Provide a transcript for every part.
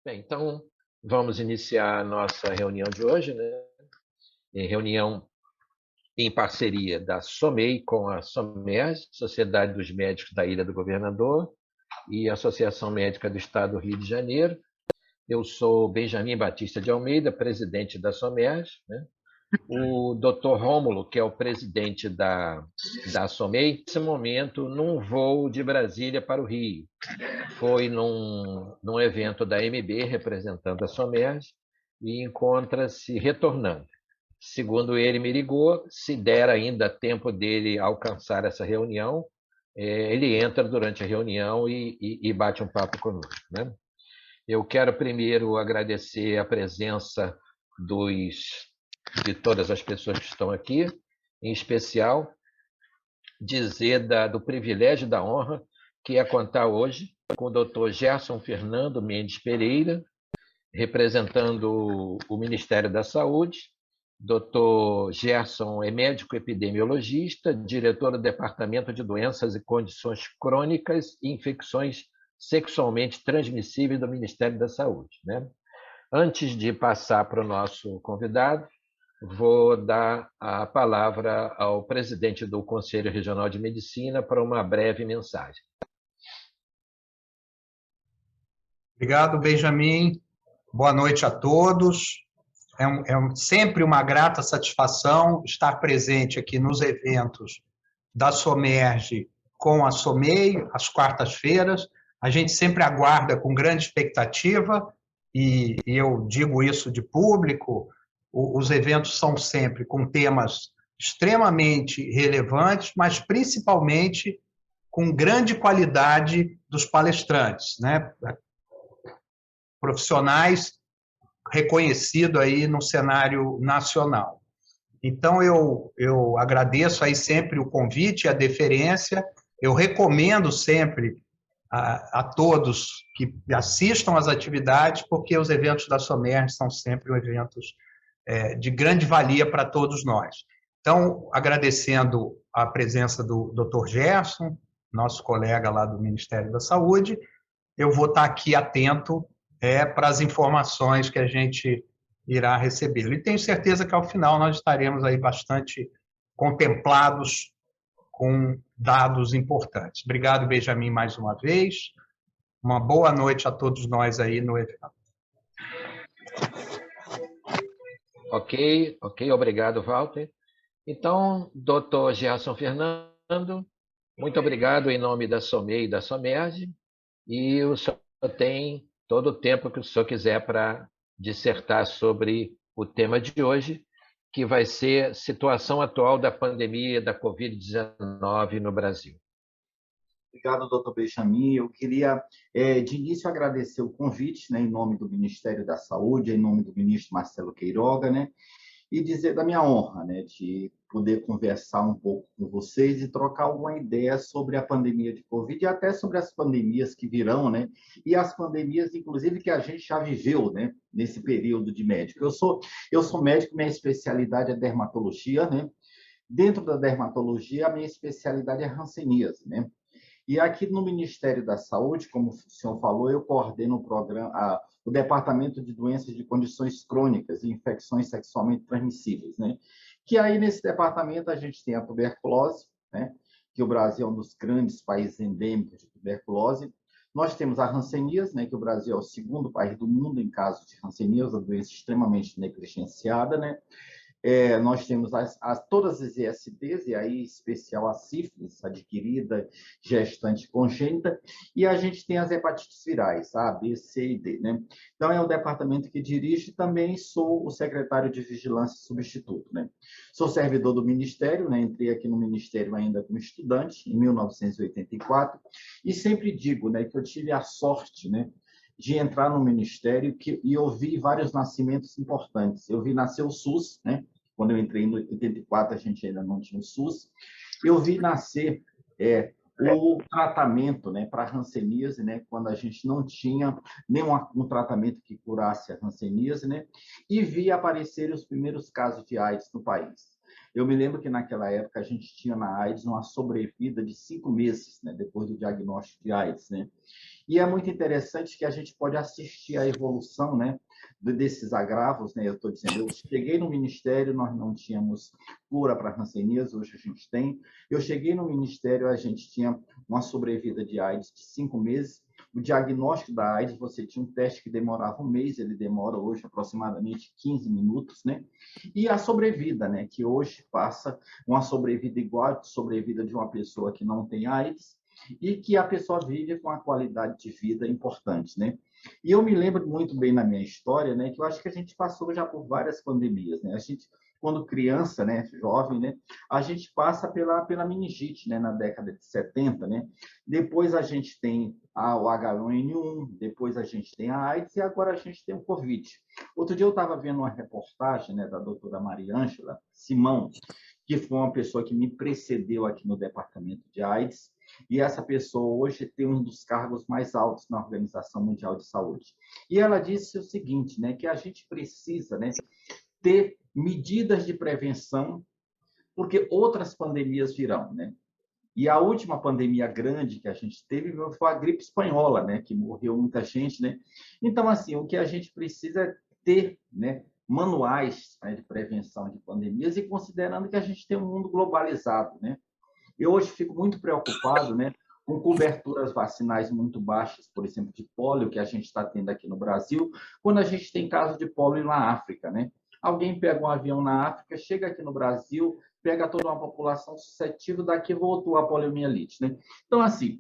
Bem, então vamos iniciar a nossa reunião de hoje, né? Reunião em parceria da SOMEI com a SOMERG, Sociedade dos Médicos da Ilha do Governador, e Associação Médica do Estado do Rio de Janeiro. Eu sou Benjamin Batista de Almeida, presidente da SOMERG, né? O Dr. Rômulo, que é o presidente da SOMEI, nesse momento, num voo de Brasília para o Rio. Foi num evento da MB, representando a SOMERG, e encontra-se retornando. Segundo ele, me ligou, se der ainda tempo dele alcançar essa reunião, ele entra durante a reunião e bate um papo conosco, né? Eu quero primeiro agradecer a presença de todas as pessoas que estão aqui, em especial dizer do privilégio e da honra que é contar hoje com o Dr. Gerson Fernando Mendes Pereira, representando o Ministério da Saúde. Dr. Gerson é médico epidemiologista, diretor do Departamento de Doenças e Condições Crônicas e Infecções Sexualmente Transmissíveis do Ministério da Saúde, né? Antes de passar para o nosso convidado, vou dar a palavra ao presidente do Conselho Regional de Medicina para uma breve mensagem. Obrigado, Benjamin. Boa noite a todos. Sempre uma grata satisfação estar presente aqui nos eventos da SOMERG com a SOMEI, às quartas-feiras. A gente sempre aguarda com grande expectativa, e eu digo isso de público, os eventos são sempre com temas extremamente relevantes, mas principalmente com grande qualidade dos palestrantes, né? Profissionais reconhecidos aí no cenário nacional. Então, eu agradeço aí sempre o convite e a deferência. Eu recomendo sempre a todos que assistam às atividades, porque os eventos da SOMERG são sempre eventos de grande valia para todos nós. Então, agradecendo a presença do Dr. Gerson, nosso colega lá do Ministério da Saúde, eu vou estar aqui atento para as informações que a gente irá receber. E tenho certeza que, ao final, nós estaremos aí bastante contemplados com dados importantes. Obrigado, Benjamin, mais uma vez. Uma boa noite a todos nós aí no evento. Ok, obrigado, Walter. Então, Dr. Gerson Fernando, muito obrigado em nome da SOMEI e da SOMERG, e o senhor tem todo o tempo que o senhor quiser para dissertar sobre o tema de hoje, que vai ser situação atual da pandemia da Covid-19 no Brasil. Obrigado, doutor Benjamin. Eu queria, de início, agradecer o convite, né, em nome do Ministério da Saúde, em nome do ministro Marcelo Queiroga, né, e dizer da minha honra, né, de poder conversar um pouco com vocês e trocar alguma ideia sobre a pandemia de Covid e até sobre as pandemias que virão, né, e as pandemias, inclusive, que a gente já viveu, né, nesse período de médico. Eu sou médico, minha especialidade é dermatologia, né. Dentro da dermatologia, a minha especialidade é hanseníase, né. E aqui no Ministério da Saúde, como o senhor falou, eu coordeno o Departamento de Doenças de Condições Crônicas e Infecções Sexualmente Transmissíveis, né? Que aí nesse departamento a gente tem a tuberculose, né? Que o Brasil é um dos grandes países endêmicos de tuberculose. Nós temos a hanseníase, né? Que o Brasil é o segundo país do mundo em caso de hanseníase, uma doença extremamente negligenciada, né? Nós temos todas as ISTs, e aí em especial a sífilis adquirida, gestante congênita, e a gente tem as hepatites virais, A, B, C e D, né? Então, é o departamento que dirijo e também sou o secretário de Vigilância substituto, né? Sou servidor do Ministério, né? Entrei aqui no Ministério ainda como estudante, em 1984, e sempre digo, né, que eu tive a sorte, né, de entrar no Ministério e eu vi vários nascimentos importantes. Eu vi nascer o SUS, né? Quando eu entrei em 84, a gente ainda não tinha o SUS. Eu vi nascer o tratamento, né, para a hanseníase, né, quando a gente não tinha nenhum tratamento que curasse a hanseníase, né, e vi aparecer os primeiros casos de AIDS no país. Eu me lembro que naquela época a gente tinha na AIDS uma sobrevida de 5 meses, né, depois do diagnóstico de AIDS, né? E é muito interessante que a gente pode assistir à evolução, né, desses agravos, né? Eu estou dizendo, eu cheguei no Ministério, nós não tínhamos cura para a hanseníase, hoje a gente tem. Eu cheguei no Ministério, a gente tinha uma sobrevida de AIDS de 5 meses. O diagnóstico da AIDS, você tinha um teste que demorava um mês, ele demora hoje aproximadamente 15 minutos, né? E a sobrevida, né? Que hoje passa uma sobrevida igual à sobrevida de uma pessoa que não tem AIDS, e que a pessoa vive com uma qualidade de vida importante, né? E eu me lembro muito bem na minha história, né, que eu acho que a gente passou já por várias pandemias, né? A gente, quando criança, né, jovem, né, a gente passa pela meningite, né, na década de 70, né? Depois a gente tem o H1N1, depois a gente tem a AIDS e agora a gente tem o Covid. Outro dia eu estava vendo uma reportagem, né, da doutora Mariângela Simão, que foi uma pessoa que me precedeu aqui no departamento de AIDS, e essa pessoa hoje tem um dos cargos mais altos na Organização Mundial de Saúde. E ela disse o seguinte, né, que a gente precisa, né, ter medidas de prevenção, porque outras pandemias virão, né? E a última pandemia grande que a gente teve foi a gripe espanhola, né, que morreu muita gente, né? Então, assim, o que a gente precisa é ter, né, manuais, né, de prevenção de pandemias, e considerando que a gente tem um mundo globalizado, né? Eu hoje fico muito preocupado, né, com coberturas vacinais muito baixas, por exemplo, de pólio, que a gente está tendo aqui no Brasil, quando a gente tem caso de pólio na África, né? Alguém pega um avião na África, chega aqui no Brasil, pega toda uma população suscetível, daqui voltou a poliomielite, né? Então, assim,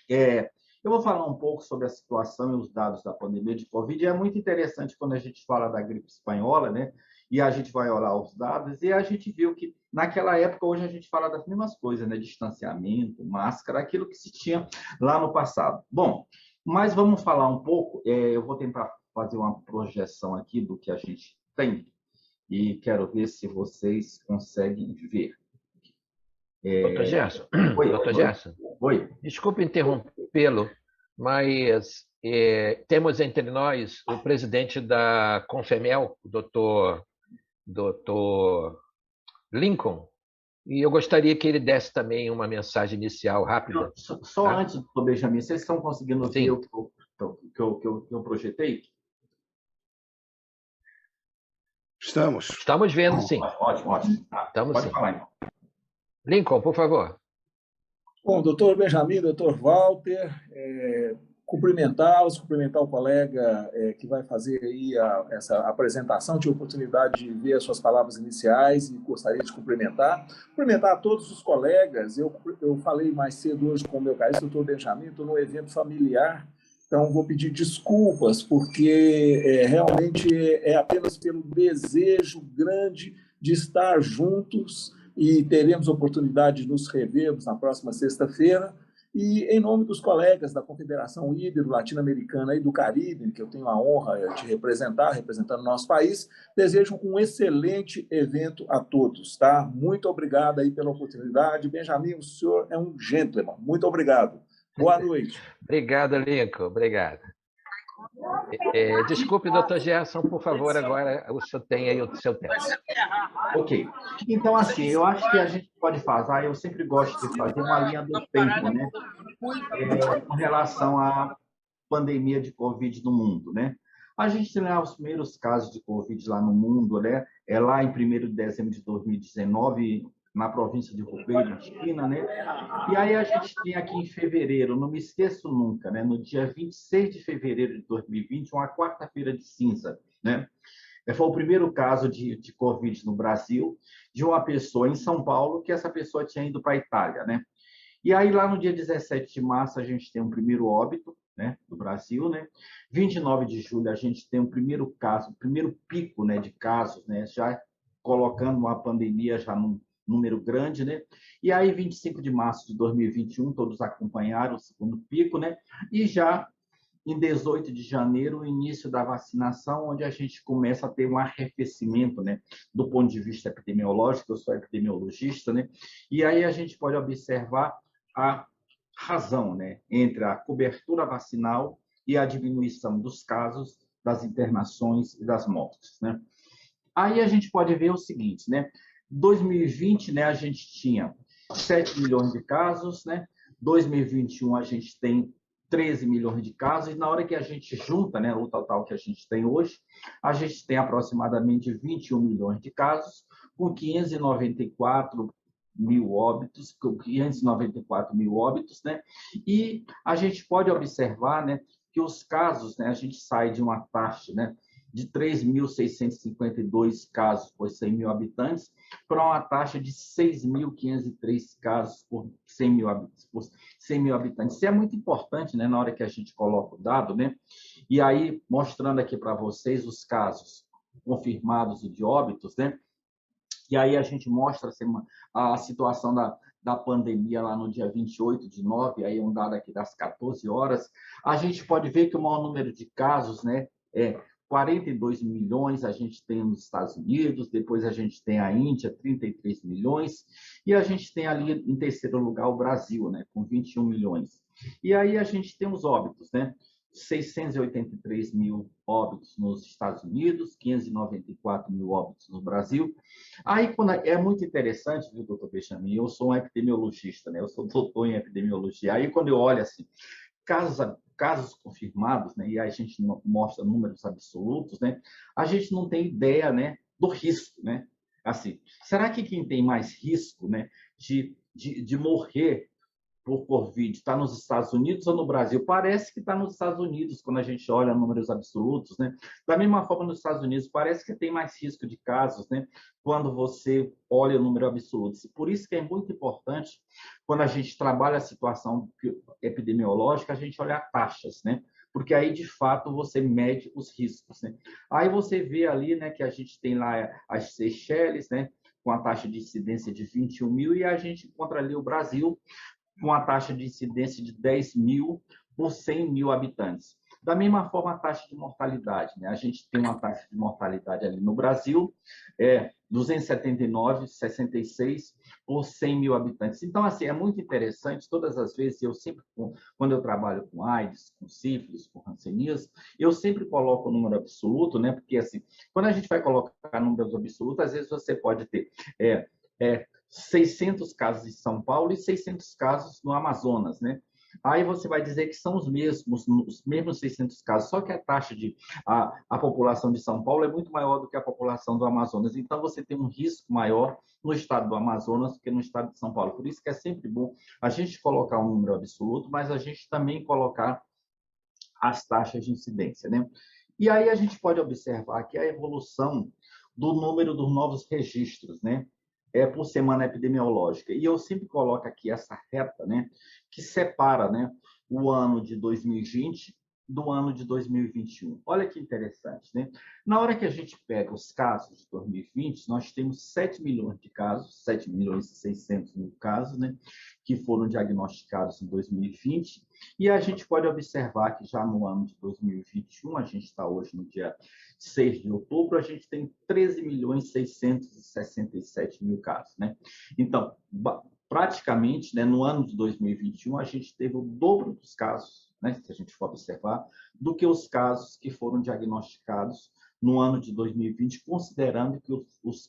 eu vou falar um pouco sobre a situação e os dados da pandemia de Covid. É muito interessante quando a gente fala da gripe espanhola, né? E a gente vai olhar os dados e a gente viu que naquela época, hoje a gente fala das mesmas coisas, né? Distanciamento, máscara, aquilo que se tinha lá no passado. Bom, mas vamos falar um pouco. Eu vou tentar fazer uma projeção aqui do que a gente tem e quero ver se vocês conseguem ver. Doutor Gerson, Oi, doutor Gerson, oi. desculpe interrompê-lo, mas temos entre nós o presidente da Confemel, o doutor Lincoln, e eu gostaria que ele desse também uma mensagem inicial rápida. Só Tá? antes, doutor Benjamin, vocês estão conseguindo ver Sim. o que eu projetei? Estamos vendo, sim. Ótimo, ótimo. Estamos Pode sim. falar, então. Lincoln, por favor. Bom, doutor Benjamin, doutor Walter, cumprimentá-los, cumprimentar o colega que vai fazer aí essa apresentação. Tive a oportunidade de ver as suas palavras iniciais e gostaria de cumprimentar. Cumprimentar a todos os colegas. Eu falei mais cedo hoje com o meu caríssimo doutor Benjamin, estou num evento familiar, então vou pedir desculpas, porque realmente é apenas pelo desejo grande de estar juntos e teremos oportunidade de nos revermos na próxima sexta-feira. E, em nome dos colegas da Confederação Ibero-Latino-Americana e do Caribe, que eu tenho a honra de representar, representando o nosso país, desejo um excelente evento a todos. Tá? Muito obrigado aí pela oportunidade. Benjamin, o senhor é um gentleman. Muito obrigado. Boa noite. Obrigado, Lincoln. Obrigado. Desculpe, doutor Gerson, por favor, agora o senhor tem aí o seu tempo. Ok. Então, assim, eu acho que a gente pode fazer, eu sempre gosto de fazer uma linha do tempo, né? Com relação à pandemia de Covid no mundo, né? A gente tem lá os primeiros casos de Covid lá no mundo, né? Lá em 1º de dezembro de 2019, na província de Hubei, na China, né? E aí a gente tem aqui em fevereiro, não me esqueço nunca, né? No dia 26 de fevereiro de 2020, uma quarta-feira de cinza, né? Foi o primeiro caso de Covid no Brasil, de uma pessoa em São Paulo, que essa pessoa tinha ido para a Itália, né? E aí, lá no dia 17 de março, a gente tem um primeiro óbito, né, do Brasil, né? 29 de julho, a gente tem um primeiro caso, primeiro pico, né, de casos, né, já colocando uma pandemia já num número grande, né? E aí, 25 de março de 2021, todos acompanharam o segundo pico, né? E já em 18 de janeiro, o início da vacinação, onde a gente começa a ter um arrefecimento, né, do ponto de vista epidemiológico. Eu sou epidemiologista, né? E aí a gente pode observar a razão, né, entre a cobertura vacinal e a diminuição dos casos, das internações e das mortes, né? Aí a gente pode ver o seguinte, né? 2020, né, a gente tinha 7 milhões de casos, né? 2021 a gente tem 13 milhões de casos, e na hora que a gente junta, né, o total que a gente tem hoje, a gente tem aproximadamente 21 milhões de casos, com 594 mil óbitos, né? E a gente pode observar, né, que os casos, né, a gente sai de uma taxa, né, de 3.652 casos por 100 mil habitantes para uma taxa de 6.503 casos por 100 mil habitantes. Isso é muito importante, né, na hora que a gente coloca o dado, né? E aí, mostrando aqui para vocês os casos confirmados e de óbitos, né? E aí a gente mostra assim, a situação da pandemia lá no dia 28/9, aí um dado aqui das 14 horas, a gente pode ver que o maior número de casos, né, é 42 milhões, a gente tem nos Estados Unidos, depois a gente tem a Índia, 33 milhões, e a gente tem ali em terceiro lugar o Brasil, né, com 21 milhões. E aí a gente tem os óbitos, né? 683 mil óbitos nos Estados Unidos, 594 mil óbitos no Brasil. Aí, é muito interessante, viu, doutor Benjamin? Eu sou um epidemiologista, né? Eu sou doutor em epidemiologia. Aí, quando eu olho assim, casos confirmados, né? E a gente mostra números absolutos, né? A gente não tem ideia, né, do risco, né? Assim, será que quem tem mais risco, né, de morrer por Covid está nos Estados Unidos ou no Brasil? Parece que está nos Estados Unidos, quando a gente olha números absolutos, né? Da mesma forma, nos Estados Unidos, parece que tem mais risco de casos, né? Quando você olha o número absoluto. Por isso que é muito importante, quando a gente trabalha a situação epidemiológica, a gente olha taxas, né? Porque aí, de fato, você mede os riscos, né? Aí você vê ali, né, que a gente tem lá as Seychelles, né, com a taxa de incidência de 21 mil, e a gente encontra ali o Brasil, com a taxa de incidência de 10 mil por 100 mil habitantes. Da mesma forma, a taxa de mortalidade, né? A gente tem uma taxa de mortalidade ali no Brasil, 279,66 por 100 mil habitantes. Então, assim, é muito interessante, todas as vezes, quando eu trabalho com AIDS, com sífilis, com hanseníase, eu sempre coloco o número absoluto, né? Porque, assim, quando a gente vai colocar números absolutos, às vezes você pode ter 600 casos em São Paulo e 600 casos no Amazonas, né? Aí você vai dizer que são os mesmos 600 casos, só que a população de São Paulo é muito maior do que a população do Amazonas. Então, você tem um risco maior no estado do Amazonas do que no estado de São Paulo. Por isso que é sempre bom a gente colocar um número absoluto, mas a gente também colocar as taxas de incidência, né? E aí a gente pode observar que a evolução do número dos novos registros, né, por semana epidemiológica. E eu sempre coloco aqui essa reta, né, que separa, né, o ano de 2020 do ano de 2021. Olha que interessante, né? Na hora que a gente pega os casos de 2020, nós temos 7 milhões de casos, 7 milhões e 600 mil casos, né, que foram diagnosticados em 2020, e a gente pode observar que já no ano de 2021, a gente está hoje no dia 6 de outubro, a gente tem 13 milhões e 667 mil casos, né? Então, praticamente, né, no ano de 2021, a gente teve o dobro dos casos, né, se a gente for observar, do que os casos que foram diagnosticados no ano de 2020, considerando que os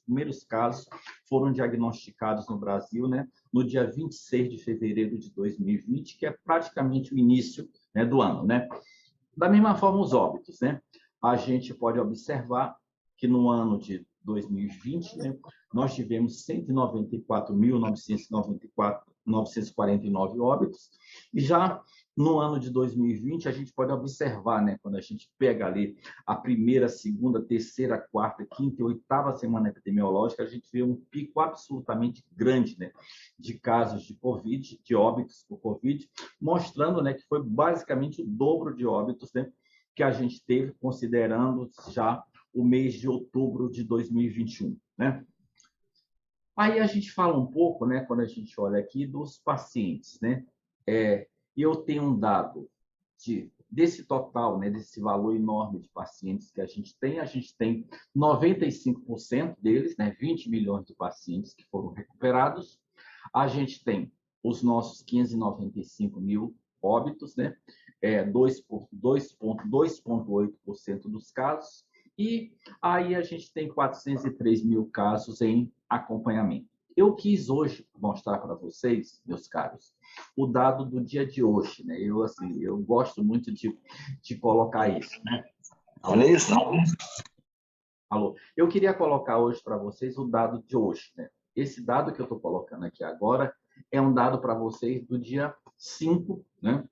primeiros casos foram diagnosticados no Brasil, né, no dia 26 de fevereiro de 2020, que é praticamente o início, né, do ano, né? Da mesma forma, os óbitos, né? A gente pode observar que no ano de 2020, né, nós tivemos 194.949 óbitos, e já no ano de 2020, a gente pode observar, né, quando a gente pega ali a primeira, segunda, terceira, quarta, quinta e oitava semana epidemiológica, a gente vê um pico absolutamente grande, né, de casos de Covid, de óbitos por Covid, mostrando, né, que foi basicamente o dobro de óbitos, né, que a gente teve, considerando já o mês de outubro de 2021, né? Aí a gente fala um pouco, né, quando a gente olha aqui, dos pacientes, né? Eu tenho um dado desse total, né, desse valor enorme de pacientes que a gente tem 95% deles, né, 20 milhões de pacientes que foram recuperados, a gente tem os nossos 595 mil óbitos, né, 2,8% dos casos, e Aí a gente tem 403 mil casos em acompanhamento. Eu quis hoje mostrar para vocês, meus caros, o dado do dia de hoje, né? Eu gosto muito de colocar isso, né? Olha isso. Alô. Eu queria colocar hoje para vocês o dado de hoje, né? Esse dado que eu estou colocando aqui agora é um dado para vocês do dia 5, né?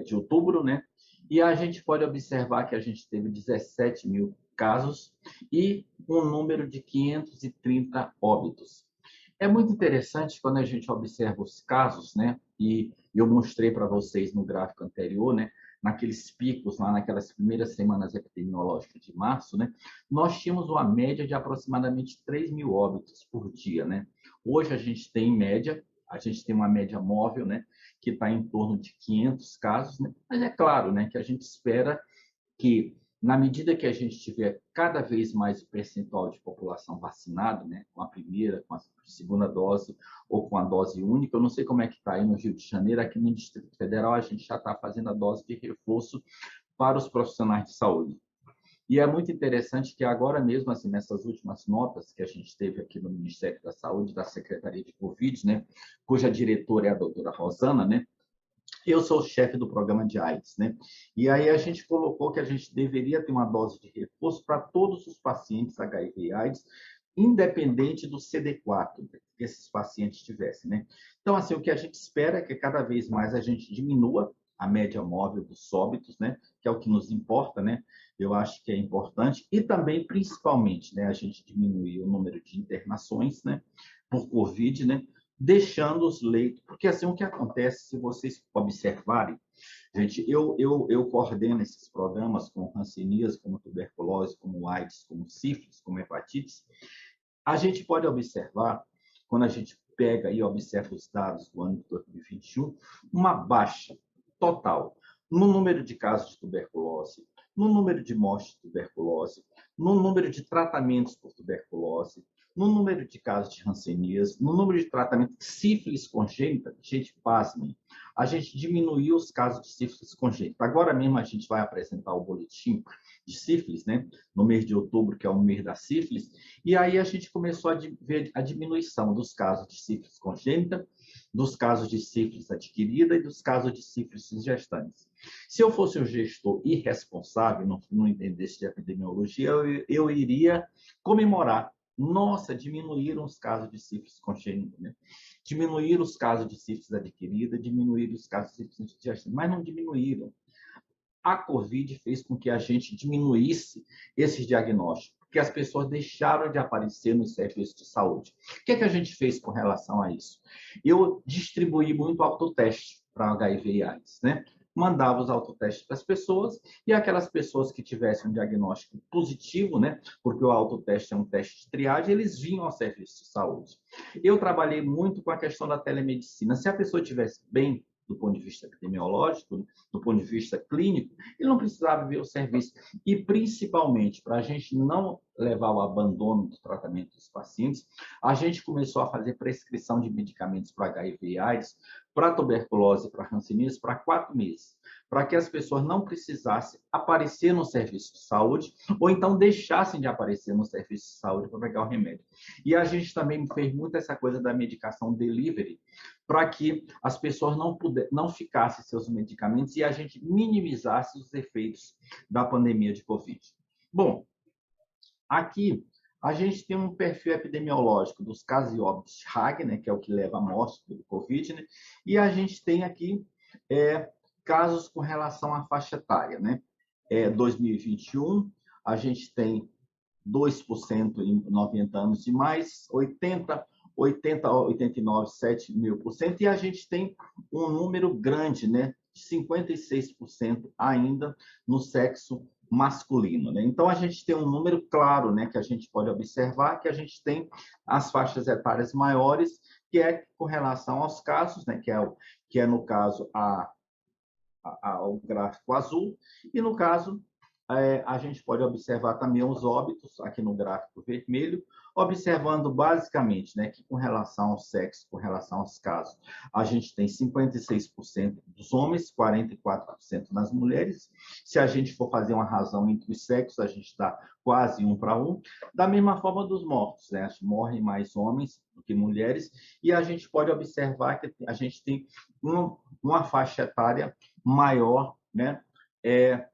De outubro, né? E a gente pode observar que a gente teve 17 mil casos e um número de 530 óbitos. É muito interessante quando a gente observa os casos, né? E eu mostrei para vocês no gráfico anterior, né? Naqueles picos, lá naquelas primeiras semanas epidemiológicas de março, né? Nós tínhamos uma média de aproximadamente 3 mil óbitos por dia, né? Hoje a gente tem, em média, a gente tem uma média móvel, né? Que está em torno de 500 casos, né? Mas é claro, né? Que a gente espera que, na medida que a gente tiver cada vez mais o percentual de população vacinada, né, com a primeira, com a segunda dose ou com a dose única, eu não sei como é que está aí no Rio de Janeiro, aqui no Distrito Federal a gente já está fazendo a dose de reforço para os profissionais de saúde. E é muito interessante que agora mesmo, assim, nessas últimas notas que a gente teve aqui no Ministério da Saúde, da Secretaria de Covid, né, cuja diretora é a doutora Rosana, né, eu sou o chefe do programa de AIDS, né? E aí a gente colocou que a gente deveria ter uma dose de reforço para todos os pacientes HIV e AIDS, independente do CD4 que esses pacientes tivessem, né? Então, assim, o que a gente espera é que cada vez mais a gente diminua a média móvel dos óbitos, né? Que é o que nos importa, né? Eu acho que é importante. E também, principalmente, né? A gente diminuir o número de internações, né? Por Covid, né? Deixando os leitos, porque assim o que acontece, se vocês observarem, gente, eu coordeno esses programas com hanseníase, como tuberculose, como AIDS, como sífilis, como hepatites. A gente pode observar, quando a gente pega e observa os dados do ano de 2021, uma baixa total no número de casos de tuberculose, no número de mortes de tuberculose, no número de tratamentos por tuberculose, no número de casos de hanseníase, no número de tratamento de sífilis congênita. Gente, pasmem, a gente diminuiu os casos de sífilis congênita. Agora mesmo a gente vai apresentar o boletim de sífilis, né, no mês de outubro, que é o mês da sífilis, e aí a gente começou a ver a diminuição dos casos de sífilis congênita, dos casos de sífilis adquirida e dos casos de sífilis gestantes. Se eu fosse um gestor irresponsável, não entendesse de epidemiologia, eu iria comemorar. Nossa, diminuíram os casos de sífilis congênita, né? Diminuíram os casos de sífilis adquirida, diminuíram os casos de sífilis gestante, mas não diminuíram. A Covid fez com que a gente diminuísse esses diagnósticos, porque as pessoas deixaram de aparecer nos serviços de saúde. O que é que a gente fez com relação a isso? Eu distribuí muito autoteste para HIV e AIDS, né? Mandava os autotestes para as pessoas e aquelas pessoas que tivessem um diagnóstico positivo, né? Porque o autoteste é um teste de triagem, eles vinham ao serviço de saúde. Eu trabalhei muito com a questão da telemedicina. Se a pessoa estivesse bem do ponto de vista epidemiológico, do ponto de vista clínico, ele não precisava ver o serviço. E, principalmente, para a gente não levar ao abandono do tratamento dos pacientes, a gente começou a fazer prescrição de medicamentos para HIV e AIDS, para tuberculose e para hanseníase, para 4 meses, para que as pessoas não precisassem aparecer no serviço de saúde ou então deixassem de aparecer no serviço de saúde para pegar o remédio. E a gente também fez muito essa coisa da medicação delivery, para que as pessoas não ficassem seus medicamentos e a gente minimizasse os efeitos da pandemia de Covid. Bom, aqui a gente tem um perfil epidemiológico dos casos e óbitos de Hague, né, que é o que leva à morte do Covid, né, e a gente tem aqui casos com relação à faixa etária, né? 2021, a gente tem 2% em 90 anos e mais, 80, 89, 7 mil por cento, e a gente tem um número grande, né, de 56% ainda no sexo masculino, né? Então, a gente tem um número claro, né, que a gente pode observar, que a gente tem as faixas etárias maiores, que é com relação aos casos, né, que é no caso o gráfico azul, e no caso a gente pode observar também os óbitos, aqui no gráfico vermelho, observando basicamente, né, que com relação ao sexo, com relação aos casos, a gente tem 56% dos homens, 44% nas mulheres. Se a gente for fazer uma razão entre os sexos, a gente está quase 1 para 1. Da mesma forma dos mortos, né? Morrem mais homens do que mulheres, e a gente pode observar que a gente tem uma faixa etária maior, né,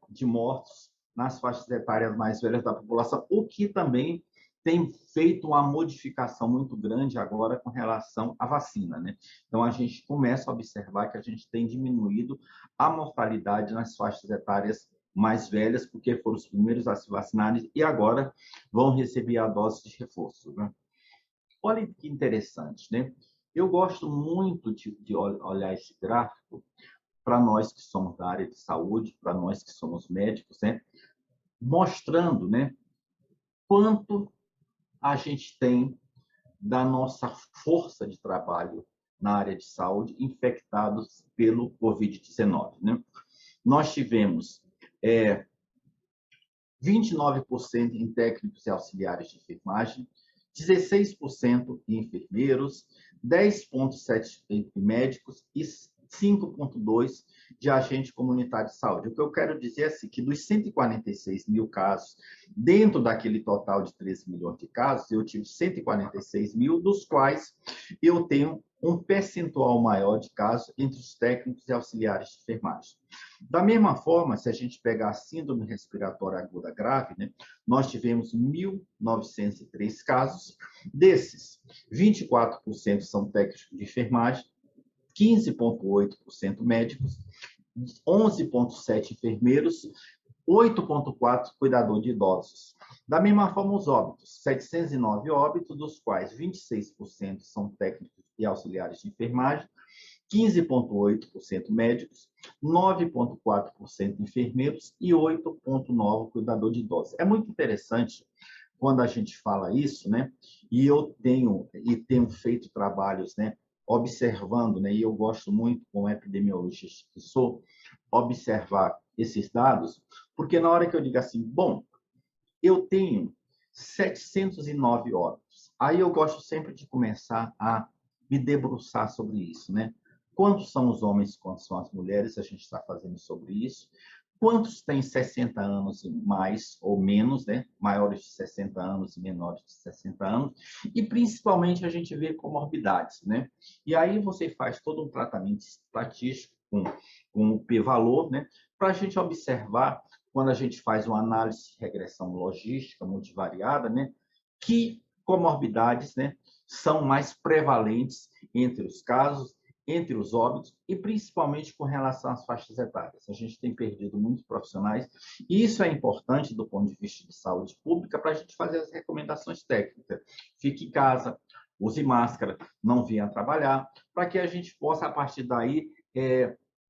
de mortos nas faixas etárias mais velhas da população, o que também tem feito uma modificação muito grande agora com relação à vacina, né? Então, a gente começa a observar que a gente tem diminuído a mortalidade nas faixas etárias mais velhas, porque foram os primeiros a se vacinarem e agora vão receber a dose de reforço, né? Olha que interessante, né? Eu gosto muito de olhar esse gráfico para nós que somos da área de saúde, para nós que somos médicos, né? Mostrando, né, quanto a gente tem da nossa força de trabalho na área de saúde infectados pelo Covid-19, né? Nós tivemos 29% em técnicos e auxiliares de enfermagem, 16% em enfermeiros, 10,7% em médicos e 5,2% de agente comunitário de saúde. O que eu quero dizer é assim, que dos 146 mil casos, dentro daquele total de 13 milhões de casos, eu tive 146 mil, dos quais eu tenho um percentual maior de casos entre os técnicos e auxiliares de enfermagem. Da mesma forma, se a gente pegar a síndrome respiratória aguda grave, né, nós tivemos 1.903 casos. Desses, 24% são técnicos de enfermagem, 15,8% médicos, 11,7% enfermeiros, 8,4% cuidador de idosos. Da mesma forma, os óbitos, 709 óbitos, dos quais 26% são técnicos e auxiliares de enfermagem, 15,8% médicos, 9,4% enfermeiros e 8,9% cuidador de idosos. É muito interessante quando a gente fala isso, né? E eu tenho feito trabalhos, né, observando, né, e eu gosto muito, como epidemiologista que sou, observar esses dados, porque na hora que eu digo assim, bom, eu tenho 709 óbitos, aí eu gosto sempre de começar a me debruçar sobre isso, né? Quantos são os homens, quantos são as mulheres? A gente está fazendo sobre isso. Quantos têm 60 anos e mais ou menos, né? Maiores de 60 anos e menores de 60 anos. E, principalmente, a gente vê comorbidades, né? E aí você faz todo um tratamento estatístico com o p-valor, né? Para a gente observar, quando a gente faz uma análise de regressão logística multivariada, né? Que comorbidades, né, são mais prevalentes entre os casos, entre os óbitos e principalmente com relação às faixas etárias. A gente tem perdido muitos profissionais e isso é importante do ponto de vista de saúde pública para a gente fazer as recomendações técnicas. Fique em casa, use máscara, não venha trabalhar, para que a gente possa, a partir daí,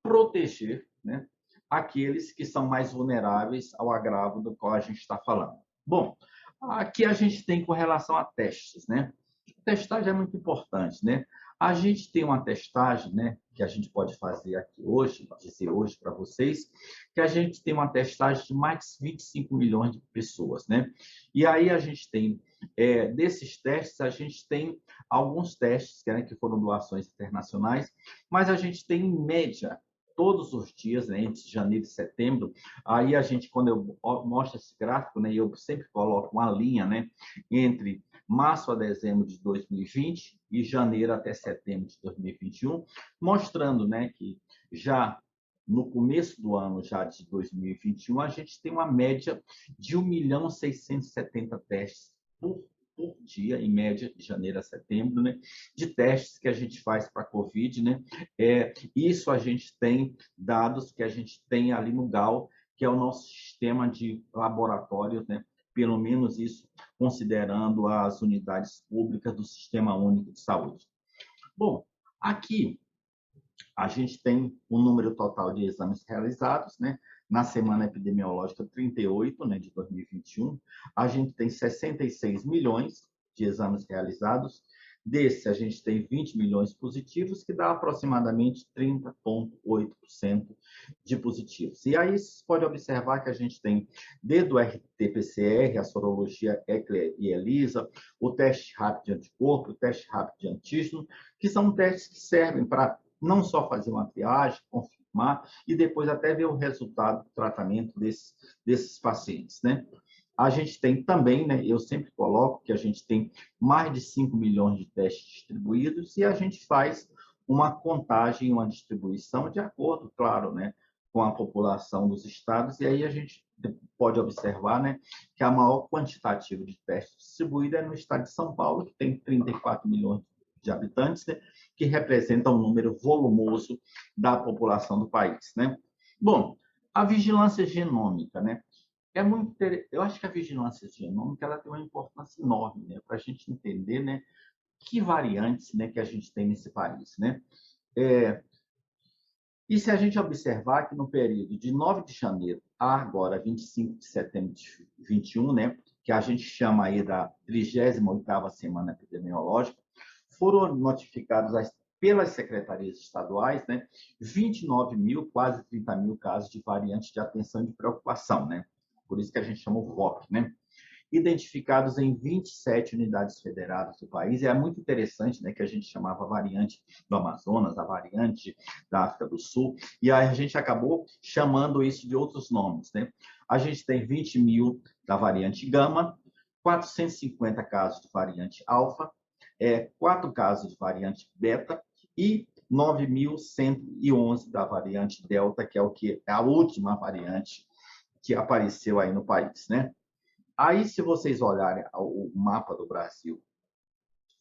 proteger, né, aqueles que são mais vulneráveis ao agravo do qual a gente está falando. Bom, aqui a gente tem com relação a testes, né? A testagem é muito importante, né? A gente tem uma testagem, né, que a gente pode fazer aqui hoje, dizer hoje para vocês, que a gente tem uma testagem de mais de 25 milhões de pessoas, né? E aí a gente tem, desses testes, a gente tem alguns testes, né, que foram doações internacionais, mas a gente tem, em média, todos os dias, né, entre janeiro e setembro, aí a gente, quando eu mostro esse gráfico, né, eu sempre coloco uma linha, né, entre março a dezembro de 2020 e janeiro até setembro de 2021, mostrando, né, que já no começo do ano já de 2021, a gente tem uma média de 1.670.000 testes por dia, em média, de janeiro a setembro, né, de testes que a gente faz para a Covid, né? Isso a gente tem dados que a gente tem ali no GAL, que é o nosso sistema de laboratórios, né? Pelo menos isso considerando as unidades públicas do Sistema Único de Saúde. Bom, aqui a gente tem um número total de exames realizados, né? Na semana epidemiológica 38, né, de 2021, a gente tem 66 milhões de exames realizados. Desse, a gente tem 20 milhões positivos, que dá aproximadamente 30,8% de positivos. E aí você pode observar que a gente tem, desde o RT-PCR, a sorologia Eckler e ELISA, o teste rápido de anticorpo, o teste rápido de antígeno, que são testes que servem para não só fazer uma triagem, confirmar, e depois até ver o resultado do tratamento desses pacientes, né? A gente tem também, né, eu sempre coloco que a gente tem mais de 5 milhões de testes distribuídos e a gente faz uma contagem, uma distribuição de acordo, claro, né, com a população dos estados, e aí a gente pode observar, né, que a maior quantitativa de testes distribuída é no estado de São Paulo, que tem 34 milhões de habitantes, né, que representa um número volumoso da população do país, né? Bom, a vigilância genômica, né? É muito eu acho que a vigilância genômica ela tem uma importância enorme, né, para a gente entender, né, que variantes, né, que a gente tem nesse país, né? E se a gente observar que no período de 9 de janeiro a agora 25 de setembro de 21, né, que a gente chama aí da 38ª semana epidemiológica, foram notificados pelas secretarias estaduais, né, 29 mil, quase 30 mil casos de variantes de atenção e de preocupação, né? Por isso que a gente chama o VOP, né? Identificados em 27 unidades federadas do país. E é muito interessante, né, que a gente chamava a variante do Amazonas, a variante da África do Sul, e a gente acabou chamando isso de outros nomes, né? A gente tem 20 mil da variante Gama, 450 casos de variante Alfa, 4 casos de variante Beta e 9.111 da variante Delta, que é a última variante que apareceu aí no país, né? Aí, se vocês olharem o mapa do Brasil,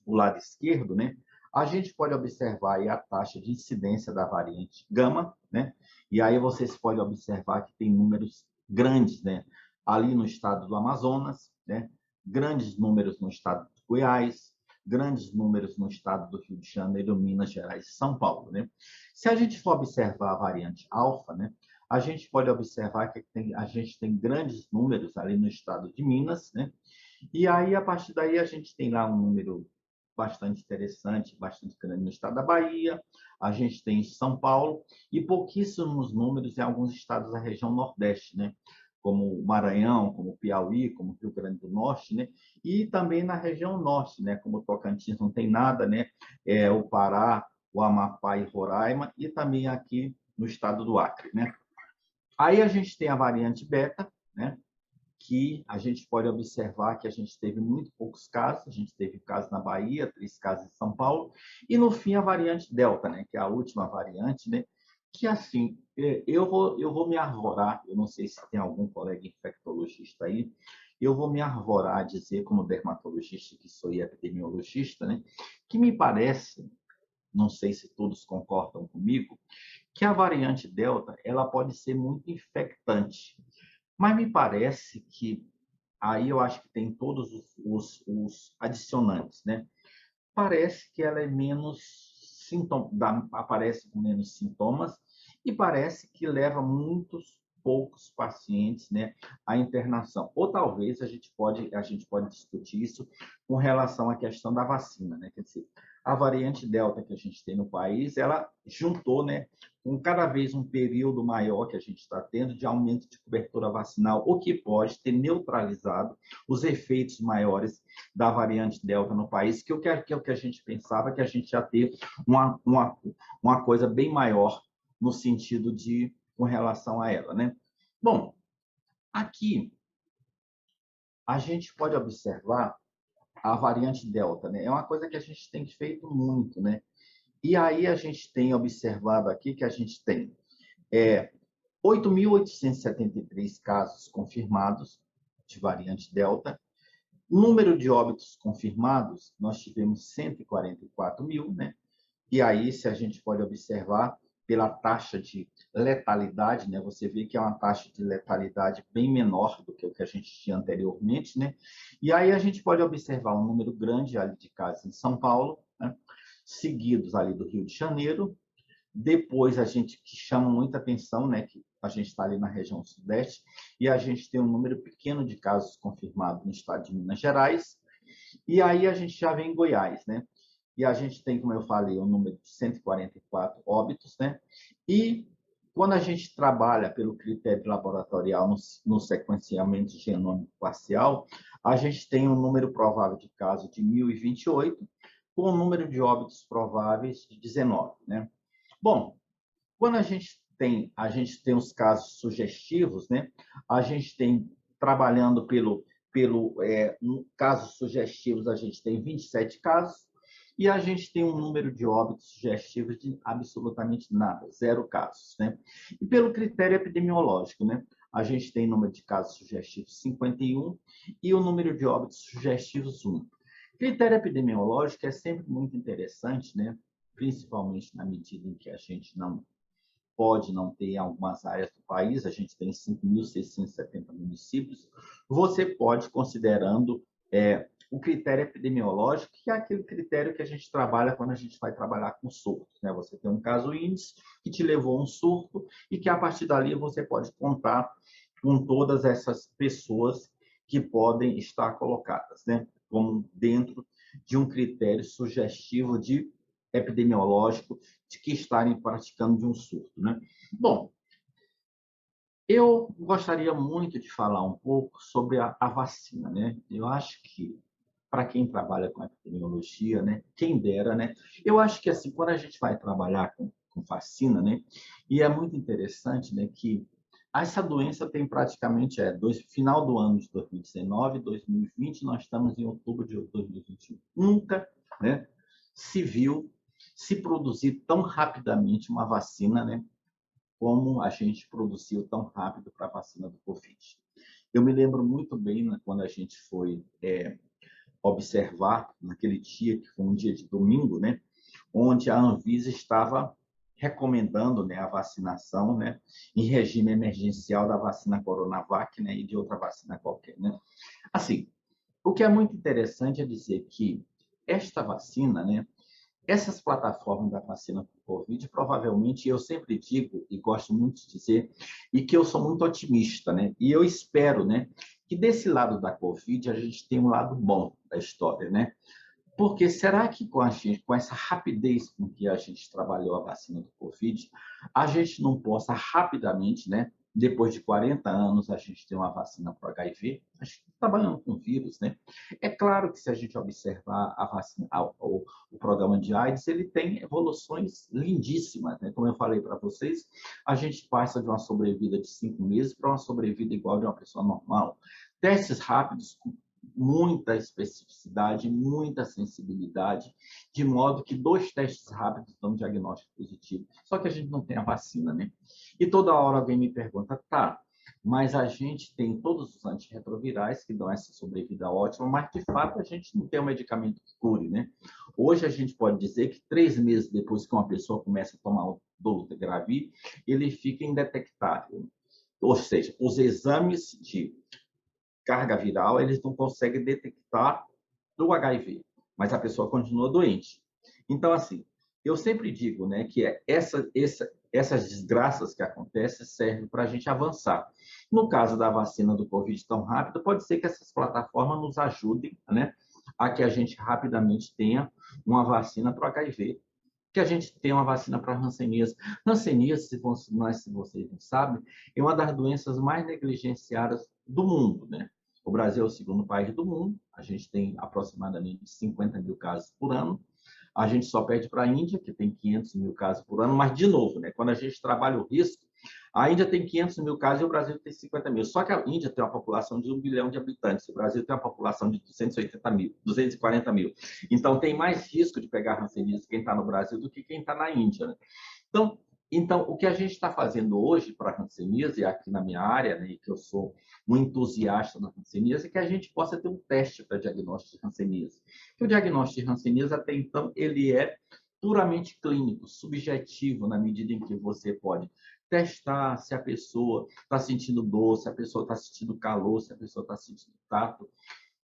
o lado esquerdo, né, a gente pode observar aí a taxa de incidência da variante Gama, né? E aí vocês podem observar que tem números grandes, né? Ali no estado do Amazonas, né? Grandes números no estado de Goiás, grandes números no estado do Rio de Janeiro, Minas Gerais e São Paulo, né? Se a gente for observar a variante Alfa, né, a gente pode observar que a gente tem grandes números ali no estado de Minas, né? E aí, a partir daí, a gente tem lá um número bastante interessante, bastante grande no estado da Bahia, a gente tem em São Paulo, e pouquíssimos números em alguns estados da região Nordeste, né? Como o Maranhão, como o Piauí, como o Rio Grande do Norte, né? E também na região Norte, né? Como o Tocantins não tem nada, né? O Pará, o Amapá e Roraima, e também aqui no estado do Acre, né? Aí a gente tem a variante Beta, né? Que a gente pode observar que a gente teve muito poucos casos, a gente teve casos na Bahia, 3 casos em São Paulo, e no fim a variante Delta, né, que é a última variante, né, que assim, eu vou me arvorar, eu não sei se tem algum colega infectologista aí, eu vou me arvorar a dizer, como dermatologista que sou e epidemiologista, né, que me parece, não sei se todos concordam comigo, que a variante Delta, ela pode ser muito infectante, mas me parece que aí eu acho que tem todos os adicionantes, né? Parece que ela é menos aparece com menos sintomas e parece que leva poucos pacientes, né, à internação. Ou talvez a gente pode discutir isso com relação à questão da vacina, né? Quer dizer, a variante Delta que a gente tem no país, ela juntou, né, com cada vez um período maior que a gente está tendo de aumento de cobertura vacinal, o que pode ter neutralizado os efeitos maiores da variante Delta no país, que é o que a gente pensava que a gente ia ter uma coisa bem maior no sentido de com relação a ela, né? Bom, aqui a gente pode observar a variante Delta, né? É uma coisa que a gente tem feito muito, né? E aí a gente tem observado aqui que a gente tem 8.873 casos confirmados de variante Delta. Número de óbitos confirmados, nós tivemos 144 mil, né? E aí, se a gente pode observar pela taxa de letalidade, né? Você vê que é uma taxa de letalidade bem menor do que o que a gente tinha anteriormente, né? E aí a gente pode observar um número grande ali de casos em São Paulo, né? Seguidos ali do Rio de Janeiro. Depois a gente que chama muita atenção, né? Que a gente está ali na região sudeste e a gente tem um número pequeno de casos confirmados no estado de Minas Gerais. E aí a gente já vem em Goiás, né? E a gente tem, como eu falei, um número de 144 óbitos, né? E Quando a gente trabalha pelo critério laboratorial no sequenciamento genômico parcial, a gente tem um número provável de casos de 1.028, com um número de óbitos prováveis de 19, né? Bom, quando a gente tem os casos sugestivos, né? A gente tem, trabalhando casos sugestivos, a gente tem 27 casos, e a gente tem um número de óbitos sugestivos de absolutamente nada, 0 casos, né? E pelo critério epidemiológico, né? A gente tem número de casos sugestivos 51 e o número de óbitos sugestivos 1. Critério epidemiológico é sempre muito interessante, né? Principalmente na medida em que a gente não pode não ter em algumas áreas do país, a gente tem 5.670 municípios, você pode, considerando o critério epidemiológico, que é aquele critério que a gente trabalha quando a gente vai trabalhar com surtos, né? Você tem um caso índice que te levou a um surto e que, a partir dali, você pode contar com todas essas pessoas que podem estar colocadas, né? Como dentro de um critério sugestivo de epidemiológico de que estarem praticando de um surto, né? Bom, eu gostaria muito de falar um pouco sobre a vacina, né? Eu acho que, para quem trabalha com epidemiologia, né? Quem dera, né? Eu acho que, assim, quando a gente vai trabalhar com vacina, né? E é muito interessante, né? Que essa doença tem praticamente, final do ano de 2019, 2020, nós estamos em outubro de 2021. Nunca, né? Se viu se produzir tão rapidamente uma vacina, né? Como a gente produziu tão rápido para a vacina do Covid. Eu me lembro muito bem, né, quando a gente foi observar naquele dia, que foi um dia de domingo, né, onde a Anvisa estava recomendando, né, a vacinação, né, em regime emergencial da vacina Coronavac, né, e de outra vacina qualquer, né. Assim, o que é muito interessante é dizer que esta vacina, né, essas plataformas da vacina para o Covid, provavelmente, eu sempre digo, e gosto muito de dizer, e que eu sou muito otimista, né? E eu espero, né, que desse lado da Covid a gente tem um lado bom da história, né? Porque será que com essa rapidez com que a gente trabalhou a vacina do Covid, a gente não possa rapidamente, né? Depois de 40 anos, a gente ter uma vacina para o HIV, a gente está trabalhando com vírus, né? É claro que se a gente observar a vacina, o programa de AIDS, ele tem evoluções lindíssimas, né? Como eu falei para vocês, a gente passa de uma sobrevida de 5 meses para uma sobrevida igual de uma pessoa normal. Testes rápidos, muita especificidade, muita sensibilidade, de modo que 2 testes rápidos dão um diagnóstico positivo. Só que a gente não tem a vacina, né? E toda hora alguém me pergunta, tá, mas a gente tem todos os antirretrovirais que dão essa sobrevida ótima, mas de fato a gente não tem um medicamento que cure, né? Hoje a gente pode dizer que 3 meses depois que uma pessoa começa a tomar o dolutegravir, ele fica indetectável. Ou seja, os exames de carga viral, eles não conseguem detectar do HIV, mas a pessoa continua doente. Então, assim, eu sempre digo, né, que essas desgraças que acontecem servem para a gente avançar. No caso da vacina do Covid tão rápido, pode ser que essas plataformas nos ajudem, né, a que a gente rapidamente tenha uma vacina para o HIV, que a gente tenha uma vacina para hanseníase. Hanseníase, se vocês não sabem, é uma das doenças mais negligenciadas do mundo, né? O Brasil é o segundo país do mundo, a gente tem aproximadamente 50 mil casos por ano, a gente só perde para a Índia, que tem 500 mil casos por ano, mas, de novo, né, quando a gente trabalha o risco, a Índia tem 500 mil casos e o Brasil tem 50 mil. Só que a Índia tem uma população de 1 bilhão de habitantes, o Brasil tem uma população de 240 mil. Então, tem mais risco de pegar hanseníase quem está no Brasil do que quem está na Índia, né? Então, o que a gente está fazendo hoje para a hanseníase, aqui na minha área, né, que eu sou um entusiasta da hanseníase, é que a gente possa ter um teste para diagnóstico de hanseníase. O diagnóstico de hanseníase, até então, ele é puramente clínico, subjetivo, na medida em que você pode testar se a pessoa está sentindo dor, se a pessoa está sentindo calor, se a pessoa está sentindo tato.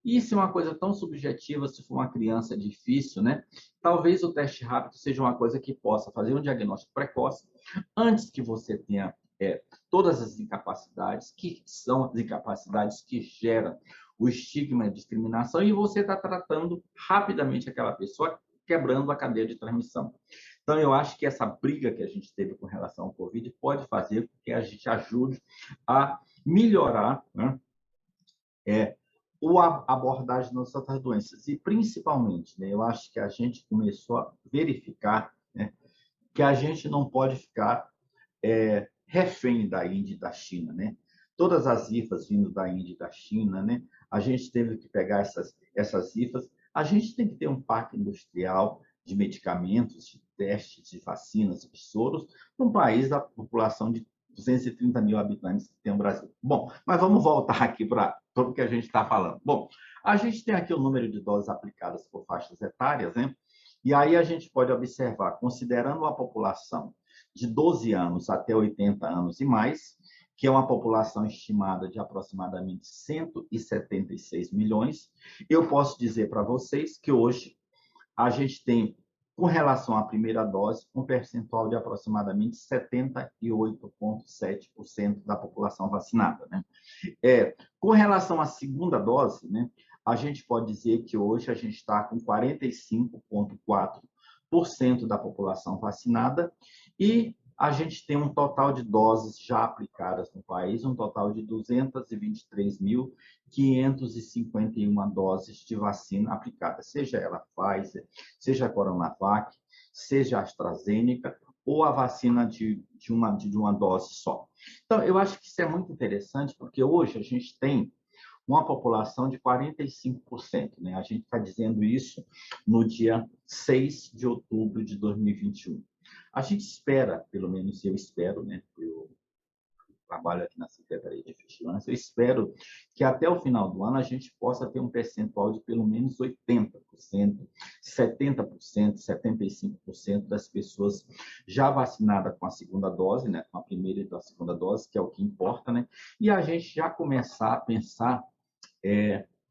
E se é uma coisa tão subjetiva, se for uma criança difícil, né? Talvez o teste rápido seja uma coisa que possa fazer um diagnóstico precoce antes que você tenha todas as incapacidades, que são as incapacidades que geram o estigma e a discriminação, e você está tratando rapidamente aquela pessoa, quebrando a cadeia de transmissão. Então, eu acho que essa briga que a gente teve com relação ao Covid pode fazer com que a gente ajude a melhorar, né, a abordagem das outras doenças. E, principalmente, né, eu acho que a gente começou a verificar, né, que a gente não pode ficar refém da Índia e da China, né? Todas as IFAs vindo da Índia e da China, né? A gente teve que pegar essas IFAs. A gente tem que ter um parque industrial de medicamentos, de testes, de vacinas, de soros, num país da população de 230 mil habitantes que tem o Brasil. Bom, mas vamos voltar aqui para o que a gente está falando. Bom, a gente tem aqui o número de doses aplicadas por faixas etárias, né? E aí a gente pode observar, considerando a população de 12 anos até 80 anos e mais, que é uma população estimada de aproximadamente 176 milhões, eu posso dizer para vocês que hoje a gente tem, com relação à primeira dose, um percentual de aproximadamente 78,7% da população vacinada, né? Com relação à segunda dose, né, a gente pode dizer que hoje a gente está com 45,4% da população vacinada e a gente tem um total de doses já aplicadas no país, um total de 223.551 doses de vacina aplicada, seja ela Pfizer, seja a Coronavac, seja a AstraZeneca ou a vacina de uma dose só. Então, eu acho que isso é muito interessante, porque hoje a gente tem uma população de 45%, né? A gente está dizendo isso no dia 6 de outubro de 2021. A gente espera, pelo menos eu espero, né? Eu trabalho aqui na Secretaria de Vigilância, eu espero que até o final do ano a gente possa ter um percentual de pelo menos 80%, 70%, 75% das pessoas já vacinadas com a segunda dose, né? Com a primeira e a segunda dose, que é o que importa, né? E a gente já começar a pensar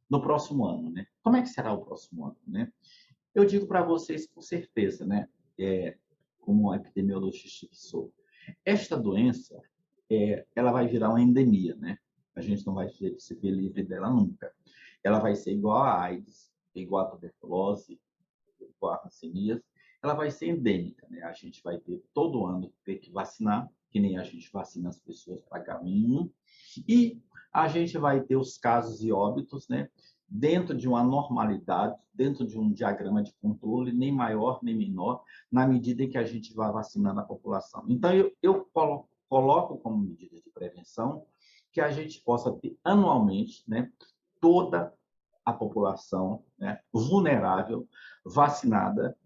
no próximo ano, né? Como é que será o próximo ano, né? Eu digo para vocês com certeza, né? Como um epidemiologista que sou, esta doença ela vai virar uma endemia, né? A gente não vai se ver livre dela nunca. Ela vai ser igual a AIDS, igual a tuberculose, igual a hanseníase. Ela vai ser endêmica, né? A gente vai ter todo ano ter que vacinar, que nem a gente vacina as pessoas para H1N1, e a gente vai ter os casos e óbitos, né? Dentro de uma normalidade, dentro de um diagrama de controle, nem maior nem menor, na medida em que a gente vai vacinando a população. Então, eu coloco como medida de prevenção que a gente possa ter anualmente, né, toda a população, né, vulnerável vacinada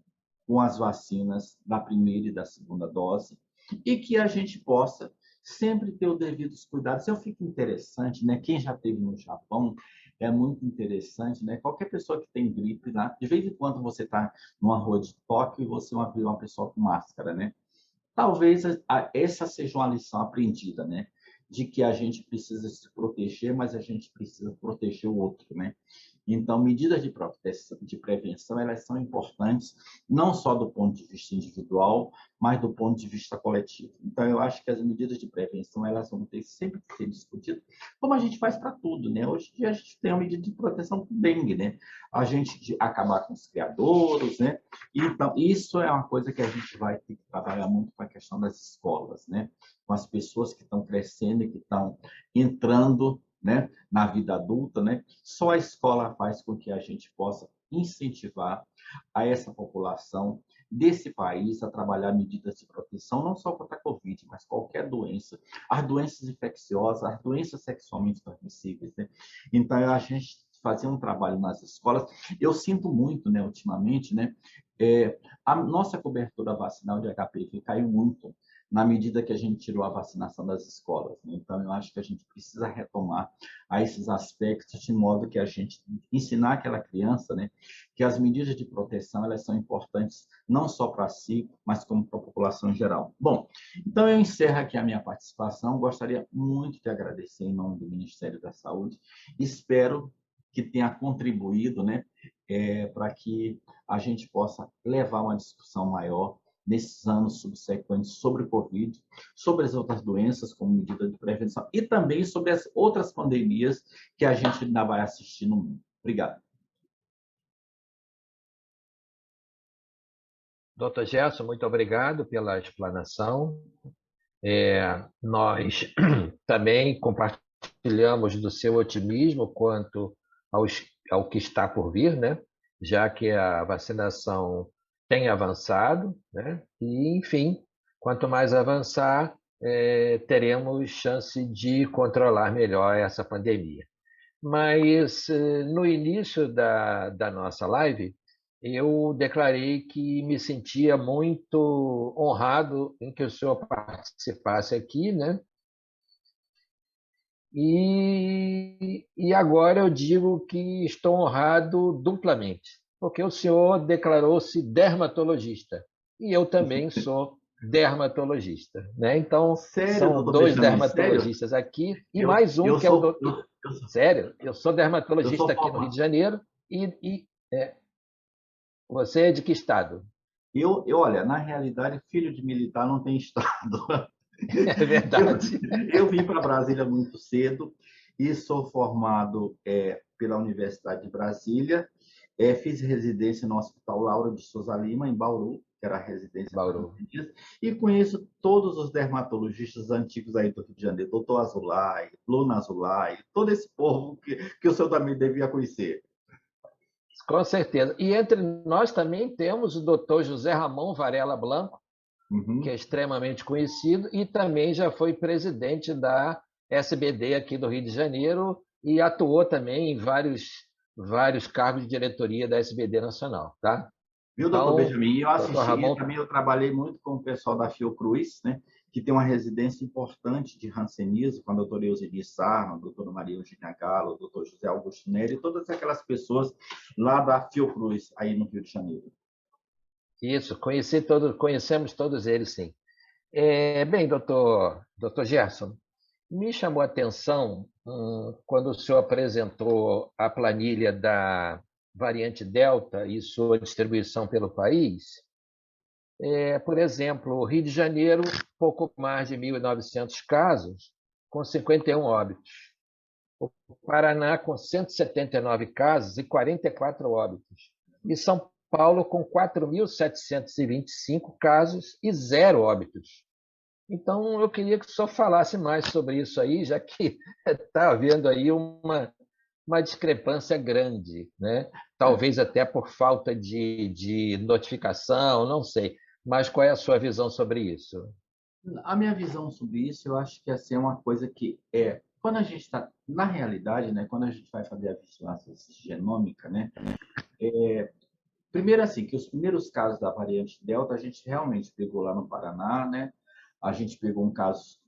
com as vacinas da primeira e da segunda dose e que a gente possa sempre ter os devidos cuidados. Eu fico interessante, né? Quem já esteve no Japão, é muito interessante, né? Qualquer pessoa que tem gripe, né? De vez em quando você está numa rua de Tóquio e você vê uma pessoa com máscara, né? Talvez essa seja uma lição aprendida, né? De que a gente precisa se proteger, mas a gente precisa proteger o outro, né? Então, medidas de prevenção, elas são importantes, não só do ponto de vista individual, mas do ponto de vista coletivo. Então, eu acho que as medidas de prevenção, elas vão ter sempre que ser discutidas, como a gente faz para tudo, né? Hoje em dia, a gente tem uma medida de proteção para o dengue, né? A gente acabar com os criadouros, né? Então, isso é uma coisa que a gente vai ter que trabalhar muito com a questão das escolas, né? Com as pessoas que estão crescendo e que estão entrando, né, na vida adulta, né? Só a escola faz com que a gente possa incentivar a essa população desse país a trabalhar medidas de proteção, não só contra a Covid, mas qualquer doença, as doenças infecciosas, as doenças sexualmente transmissíveis, né? Então, a gente fazer um trabalho nas escolas. Eu sinto muito, né, ultimamente, né, a nossa cobertura vacinal de HPV caiu muito na medida que a gente tirou a vacinação das escolas, né? Então, eu acho que a gente precisa retomar a esses aspectos de modo que a gente ensinar aquela criança, né, que as medidas de proteção elas são importantes não só para si, mas como para a população em geral. Bom, então eu encerro aqui a minha participação. Gostaria muito de agradecer em nome do Ministério da Saúde. Espero que tenha contribuído, né, para que a gente possa levar uma discussão maior nesses anos subsequentes sobre o Covid, sobre as outras doenças como medida de prevenção e também sobre as outras pandemias que a gente ainda vai assistir no mundo. Obrigado. Dr. Gerson, muito obrigado pela explanação. Nós também compartilhamos do seu otimismo quanto ao que está por vir, né? Já que a vacinação tem avançado, né? E, enfim, quanto mais avançar, teremos chance de controlar melhor essa pandemia. Mas no início da nossa live, eu declarei que me sentia muito honrado em que o senhor participasse aqui, né? E agora eu digo que estou honrado duplamente, porque o senhor declarou-se dermatologista e eu também sou dermatologista, né? Então, Sério, são doutor dois Benjamin, sério? dermatologistas aqui e Eu, mais um eu que é o sou, doutor. Sério, eu sou eu dermatologista sou aqui no Rio formado. de Janeiro você é de que estado? Olha, na realidade, filho de militar não tem estado. É Eu, verdade. eu vim para Brasília muito cedo e sou formado pela Universidade de Brasília. Fiz residência no Hospital Laura de Souza Lima, em Bauru, que era a residência para Bauru. residentes, e conheço todos os dermatologistas antigos aí do Rio de Janeiro, doutor Azulay, Luna Azulay, todo esse povo que o senhor também devia conhecer. Com certeza. E entre nós também temos o doutor José Ramon Varela Blanco, que é Uhum. extremamente conhecido e também já foi presidente da SBD aqui do Rio de Janeiro e atuou também em vários cargos de diretoria da SBD Nacional, tá? Viu, doutor Então, Benjamin? Eu doutor assisti, Ramon, também eu trabalhei muito com o pessoal da Fiocruz, né, que tem uma residência importante de hansenismo, com a doutora Eusebia Sarno, a doutora Maria Eugênia Galo, o doutor José Augusto Neri, todas aquelas pessoas lá da Fiocruz, aí no Rio de Janeiro. isso, conhecemos todos eles, sim. Bem, doutor Gerson, me chamou a atenção quando o senhor apresentou a planilha da variante Delta e sua distribuição pelo país. Por exemplo, o Rio de Janeiro, pouco mais de 1.900 casos, com 51 óbitos. O Paraná, com 179 casos e 44 óbitos. E São Paulo, com 4.725 casos e 0 óbitos. Então, eu queria que o senhor falasse mais sobre isso aí, já que está havendo aí uma discrepância grande, né? É. Talvez até por falta de notificação, não sei. Mas qual é a sua visão sobre isso? A minha visão sobre isso, eu acho que assim, é uma coisa que quando a gente está, na realidade, né, quando a gente vai fazer a vigilância genômica, né, primeiro, assim, que os primeiros casos da variante Delta, a gente realmente pegou lá no Paraná, né? A gente pegou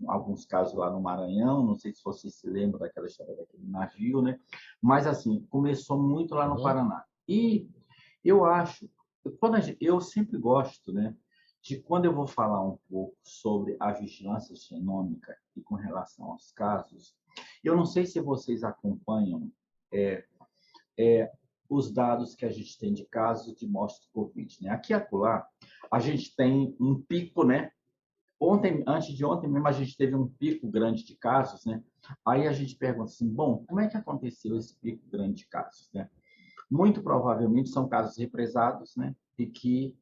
alguns casos lá no Maranhão, não sei se você se lembra daquela história daquele navio, né? Mas, assim, começou muito lá no Uhum. Paraná. E eu acho, eu sempre gosto, né? De quando eu vou falar um pouco sobre a vigilância genômica e com relação aos casos, eu não sei se vocês acompanham é, os dados que a gente tem de casos de morte de Covid, né? Aqui e acolá, a gente tem um pico, né? Antes de ontem mesmo, a gente teve um pico grande de casos, né? Aí a gente pergunta assim, bom, como é que aconteceu esse pico grande de casos, né? Muito provavelmente são casos represados, né? E que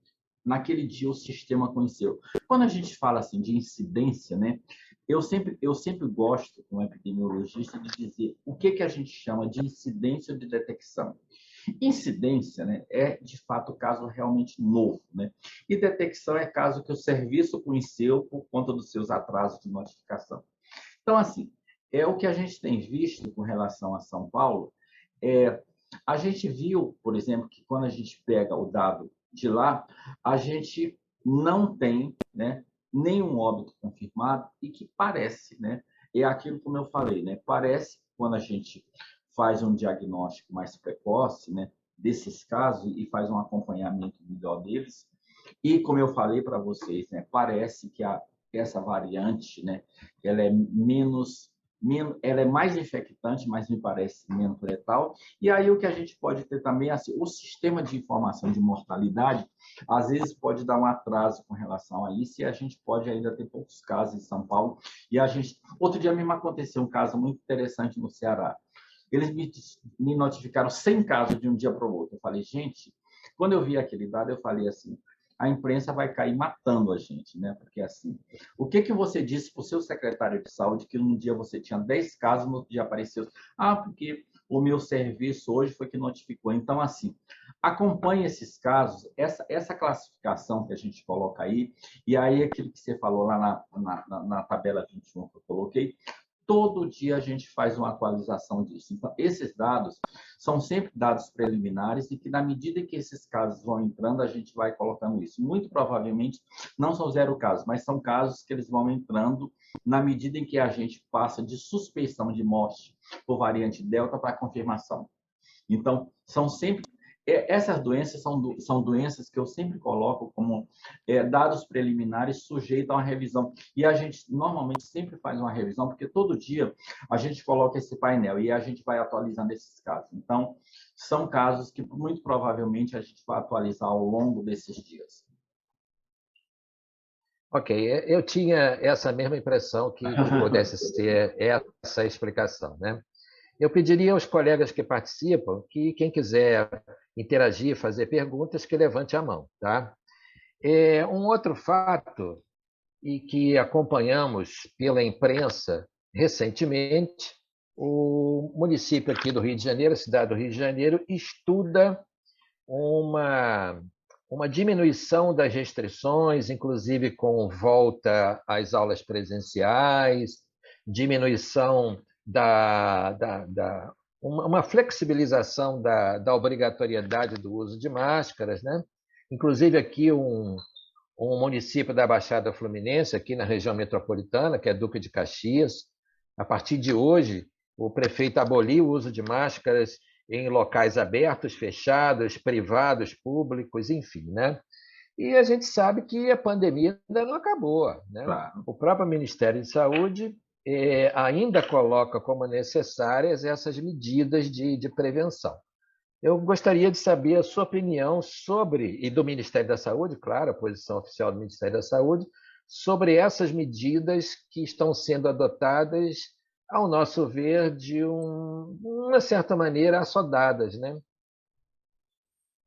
naquele dia o sistema conheceu. Quando a gente fala assim de incidência, né? Eu sempre gosto, como epidemiologista, de dizer o que a gente chama de incidência ou de detecção. Incidência, né, é, de fato, caso realmente novo, né? E detecção é caso que o serviço conheceu por conta dos seus atrasos de notificação. Então, assim, é o que a gente tem visto com relação a São Paulo. A gente viu, por exemplo, que quando a gente pega o dado de lá, a gente não tem, né, nenhum óbito confirmado e que parece, né, é aquilo como eu falei, né, parece quando a gente faz um diagnóstico mais precoce, né, desses casos e faz um acompanhamento melhor deles. E como eu falei para vocês, né, parece que essa variante, né, ela é ela é mais infectante, mas me parece menos letal. E aí o que a gente pode ter também, assim, o sistema de informação de mortalidade, às vezes pode dar um atraso com relação a isso, e a gente pode ainda ter poucos casos em São Paulo. Outro dia mesmo aconteceu um caso muito interessante no Ceará. Eles me notificaram 100 casos de um dia para o outro. Eu falei, gente, quando eu vi aquele dado, eu falei assim, a imprensa vai cair matando a gente, né? Porque assim, o que você disse para o seu secretário de saúde que um dia você tinha 10 casos, no outro dia apareceu, porque o meu serviço hoje foi que notificou. Então, assim, acompanhe esses casos, essa classificação que a gente coloca aí, e aí aquilo que você falou lá na tabela 21 que eu coloquei, todo dia a gente faz uma atualização disso. Então, esses dados são sempre dados preliminares e que, na medida que esses casos vão entrando, a gente vai colocando isso. Muito provavelmente, não são 0 casos, mas são casos que eles vão entrando na medida em que a gente passa de suspeição de morte por variante Delta para confirmação. Então, são sempre... Essas doenças são doenças que eu sempre coloco como dados preliminares sujeitos a uma revisão. E a gente normalmente sempre faz uma revisão, porque todo dia a gente coloca esse painel e a gente vai atualizando esses casos. Então, são casos que muito provavelmente a gente vai atualizar ao longo desses dias. Ok, eu tinha essa mesma impressão que pudesse ser essa explicação, né? Eu pediria aos colegas que participam que quem quiser interagir, fazer perguntas, que levante a mão, tá? Um outro fato, e que acompanhamos pela imprensa recentemente, o município aqui do Rio de Janeiro, a cidade do Rio de Janeiro, estuda uma diminuição das restrições, inclusive com volta às aulas presenciais, diminuição uma flexibilização da obrigatoriedade do uso de máscaras, né? Inclusive aqui um município da Baixada Fluminense, aqui na região metropolitana, que é Duque de Caxias, a partir de hoje, o prefeito aboliu o uso de máscaras em locais abertos, fechados, privados, públicos, enfim, né? E a gente sabe que a pandemia ainda não acabou, né? Claro. O próprio Ministério de Saúde ainda coloca como necessárias essas medidas de prevenção. Eu gostaria de saber a sua opinião sobre, e do Ministério da Saúde, claro, a posição oficial do Ministério da Saúde, sobre essas medidas que estão sendo adotadas, ao nosso ver, de uma certa maneira, assodadas, né?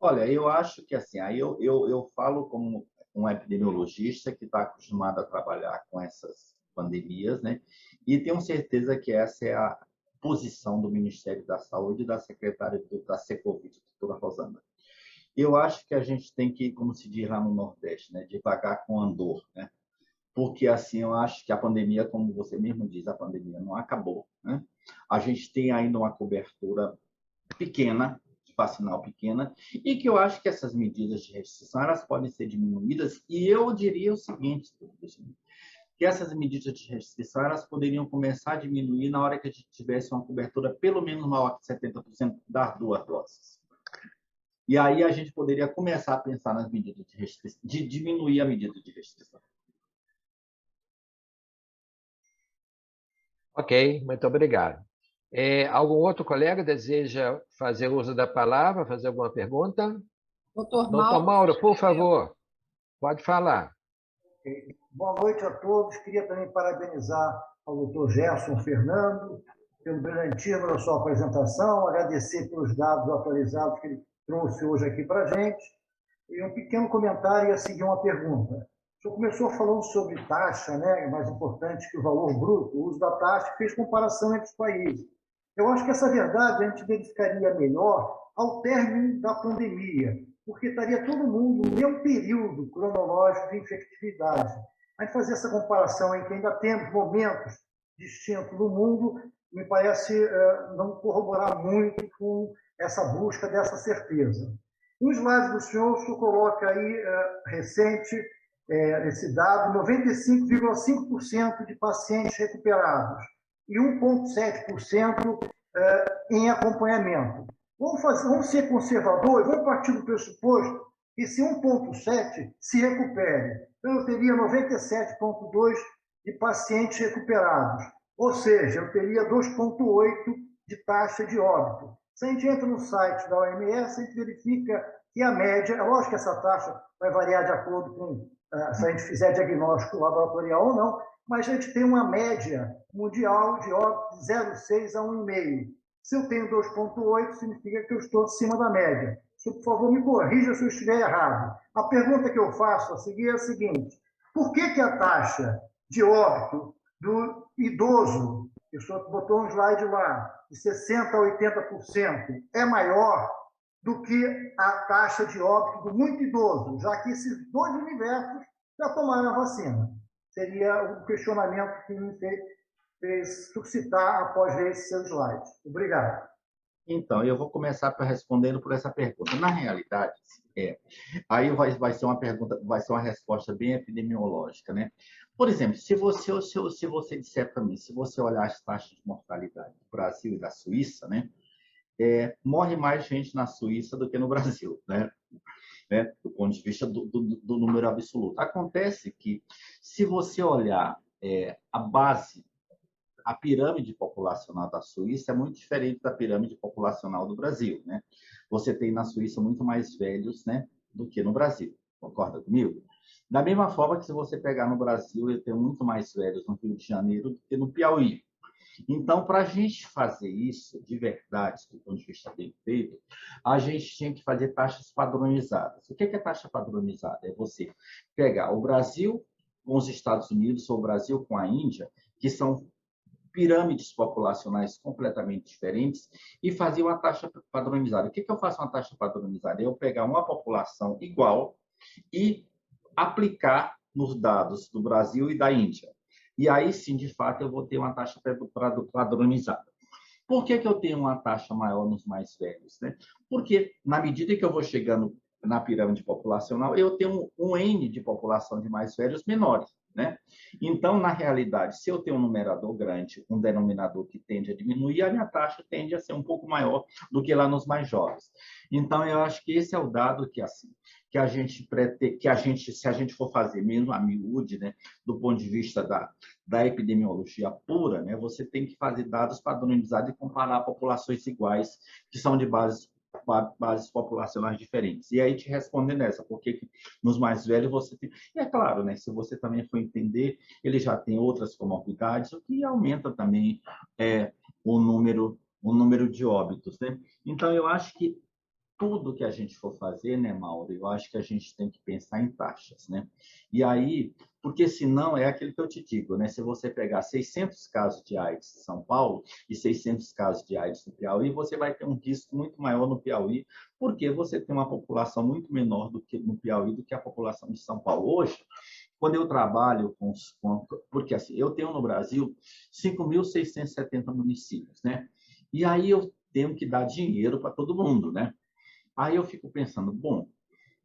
Olha, eu acho que assim, aí eu falo como um epidemiologista que está acostumado a trabalhar com essas pandemias, né? E tenho certeza que essa é a posição do Ministério da Saúde e da secretária da Secovid, doutora Rosana. Eu acho que a gente tem que, como se diz lá no Nordeste, né? Devagar com andor, né? Porque assim, eu acho que a pandemia, como você mesmo diz, a pandemia não acabou, né? A gente tem ainda uma cobertura pequena, vacinal pequena, e que eu acho que essas medidas de restrição elas podem ser diminuídas, e eu diria o seguinte, que essas medidas de restrição elas poderiam começar a diminuir na hora que a gente tivesse uma cobertura pelo menos maior que 70% das 2 doses. E aí a gente poderia começar a pensar nas medidas de restrição, de diminuir a medida de restrição. Ok, muito obrigado. Algum outro colega deseja fazer uso da palavra, fazer alguma pergunta? Doutor Mauro, por favor, pode falar. Boa noite a todos. Queria também parabenizar ao doutor Gerson Fernando pelo brilhantismo da sua apresentação, agradecer pelos dados atualizados que ele trouxe hoje aqui para a gente. E um pequeno comentário e a seguir uma pergunta. O senhor começou falando sobre taxa, né? Mais importante que o valor bruto, o uso da taxa, fez comparação entre os países. Eu acho que essa verdade a gente verificaria melhor ao término da pandemia, porque estaria todo mundo no mesmo período cronológico de infectividade. A gente fazer essa comparação em que ainda temos momentos distintos no mundo, me parece não corroborar muito com essa busca dessa certeza. No slide do senhor, o senhor coloca aí, recente, esse dado, 95,5% de pacientes recuperados e 1,7% em acompanhamento. Vamos ser conservadores, vamos partir do pressuposto que se 1,7 se recupere. Então, eu teria 97,2 de pacientes recuperados. Ou seja, eu teria 2,8 de taxa de óbito. Se a gente entra no site da OMS, a gente verifica que a média, é lógico que essa taxa vai variar de acordo com se a gente fizer diagnóstico laboratorial ou não, mas a gente tem uma média mundial de óbito de 0,6 a 1,5. Se eu tenho 2,8, significa que eu estou acima da média. por favor, me corrija se eu estiver errado. A pergunta que eu faço a seguir é a seguinte: por que a taxa de óbito do idoso, o senhor botou um slide lá, de 60% a 80%, é maior do que a taxa de óbito do muito idoso, já que esses dois universos já tomaram a vacina? Seria o questionamento que me fez suscitar após ver esse seu slide. Obrigado. Então, eu vou começar respondendo por essa pergunta. Na realidade, aí vai ser uma pergunta, vai ser uma resposta bem epidemiológica, né? Por exemplo, se você disser para mim, se você olhar as taxas de mortalidade do Brasil e da Suíça, né? Morre mais gente na Suíça do que no Brasil, né? Do ponto de vista do número absoluto. Acontece que, se você olhar a base, a pirâmide populacional da Suíça é muito diferente da pirâmide populacional do Brasil, né? Você tem na Suíça muito mais velhos, né, do que no Brasil. Concorda comigo? Da mesma forma que, se você pegar no Brasil, eu tenho muito mais velhos no Rio de Janeiro do que no Piauí. Então, para a gente fazer isso de verdade, do ponto de vista bem feito, a gente tinha que fazer taxas padronizadas. O que é taxa padronizada? É você pegar o Brasil com os Estados Unidos, ou o Brasil com a Índia, que são pirâmides populacionais completamente diferentes, e fazer uma taxa padronizada. O que eu faço uma taxa padronizada? Eu pegar uma população igual e aplicar nos dados do Brasil e da Índia. E aí sim, de fato, eu vou ter uma taxa padronizada. Por que eu tenho uma taxa maior nos mais velhos, né? Porque, na medida que eu vou chegando na pirâmide populacional, eu tenho um N de população de mais velhos menores, né? Então, na realidade, se eu tenho um numerador grande, um denominador que tende a diminuir, a minha taxa tende a ser um pouco maior do que lá nos mais jovens. Então, eu acho que esse é o dado que, assim, que a gente se a gente for fazer mesmo a miúde, né, do ponto de vista da epidemiologia pura, né, você tem que fazer dados padronizados e comparar populações iguais, que são de bases populacionais diferentes. E aí, te respondendo essa, porque nos mais velhos você tem... E é claro, né, se você também for entender, ele já tem outras comorbidades, o que aumenta também o número de óbitos, né? Então, eu acho que tudo que a gente for fazer, né, Mauro, eu acho que a gente tem que pensar em taxas, né? E aí, porque senão é aquilo que eu te digo, né? Se você pegar 600 casos de AIDS em São Paulo e 600 casos de AIDS no Piauí, você vai ter um risco muito maior no Piauí, porque você tem uma população muito menor do que no Piauí do que a população de São Paulo. Hoje, quando eu trabalho porque assim, eu tenho no Brasil 5.670 municípios, né? E aí eu tenho que dar dinheiro para todo mundo, né? Aí eu fico pensando, bom,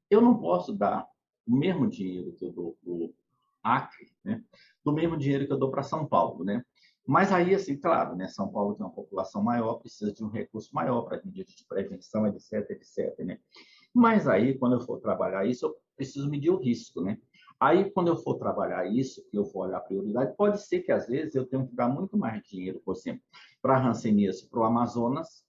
eu não posso dar o mesmo dinheiro que eu dou para o Acre, né, do mesmo dinheiro que eu dou para São Paulo, né? Mas aí, assim, claro, né, São Paulo tem uma população maior, precisa de um recurso maior para medidas de prevenção, etc, etc, né? Mas aí, quando eu for trabalhar isso, eu preciso medir o risco, né? Aí, quando eu for trabalhar isso, que eu for olhar a prioridade, pode ser que, às vezes, eu tenha que dar muito mais dinheiro, por exemplo, para a hanseníase, para o Amazonas,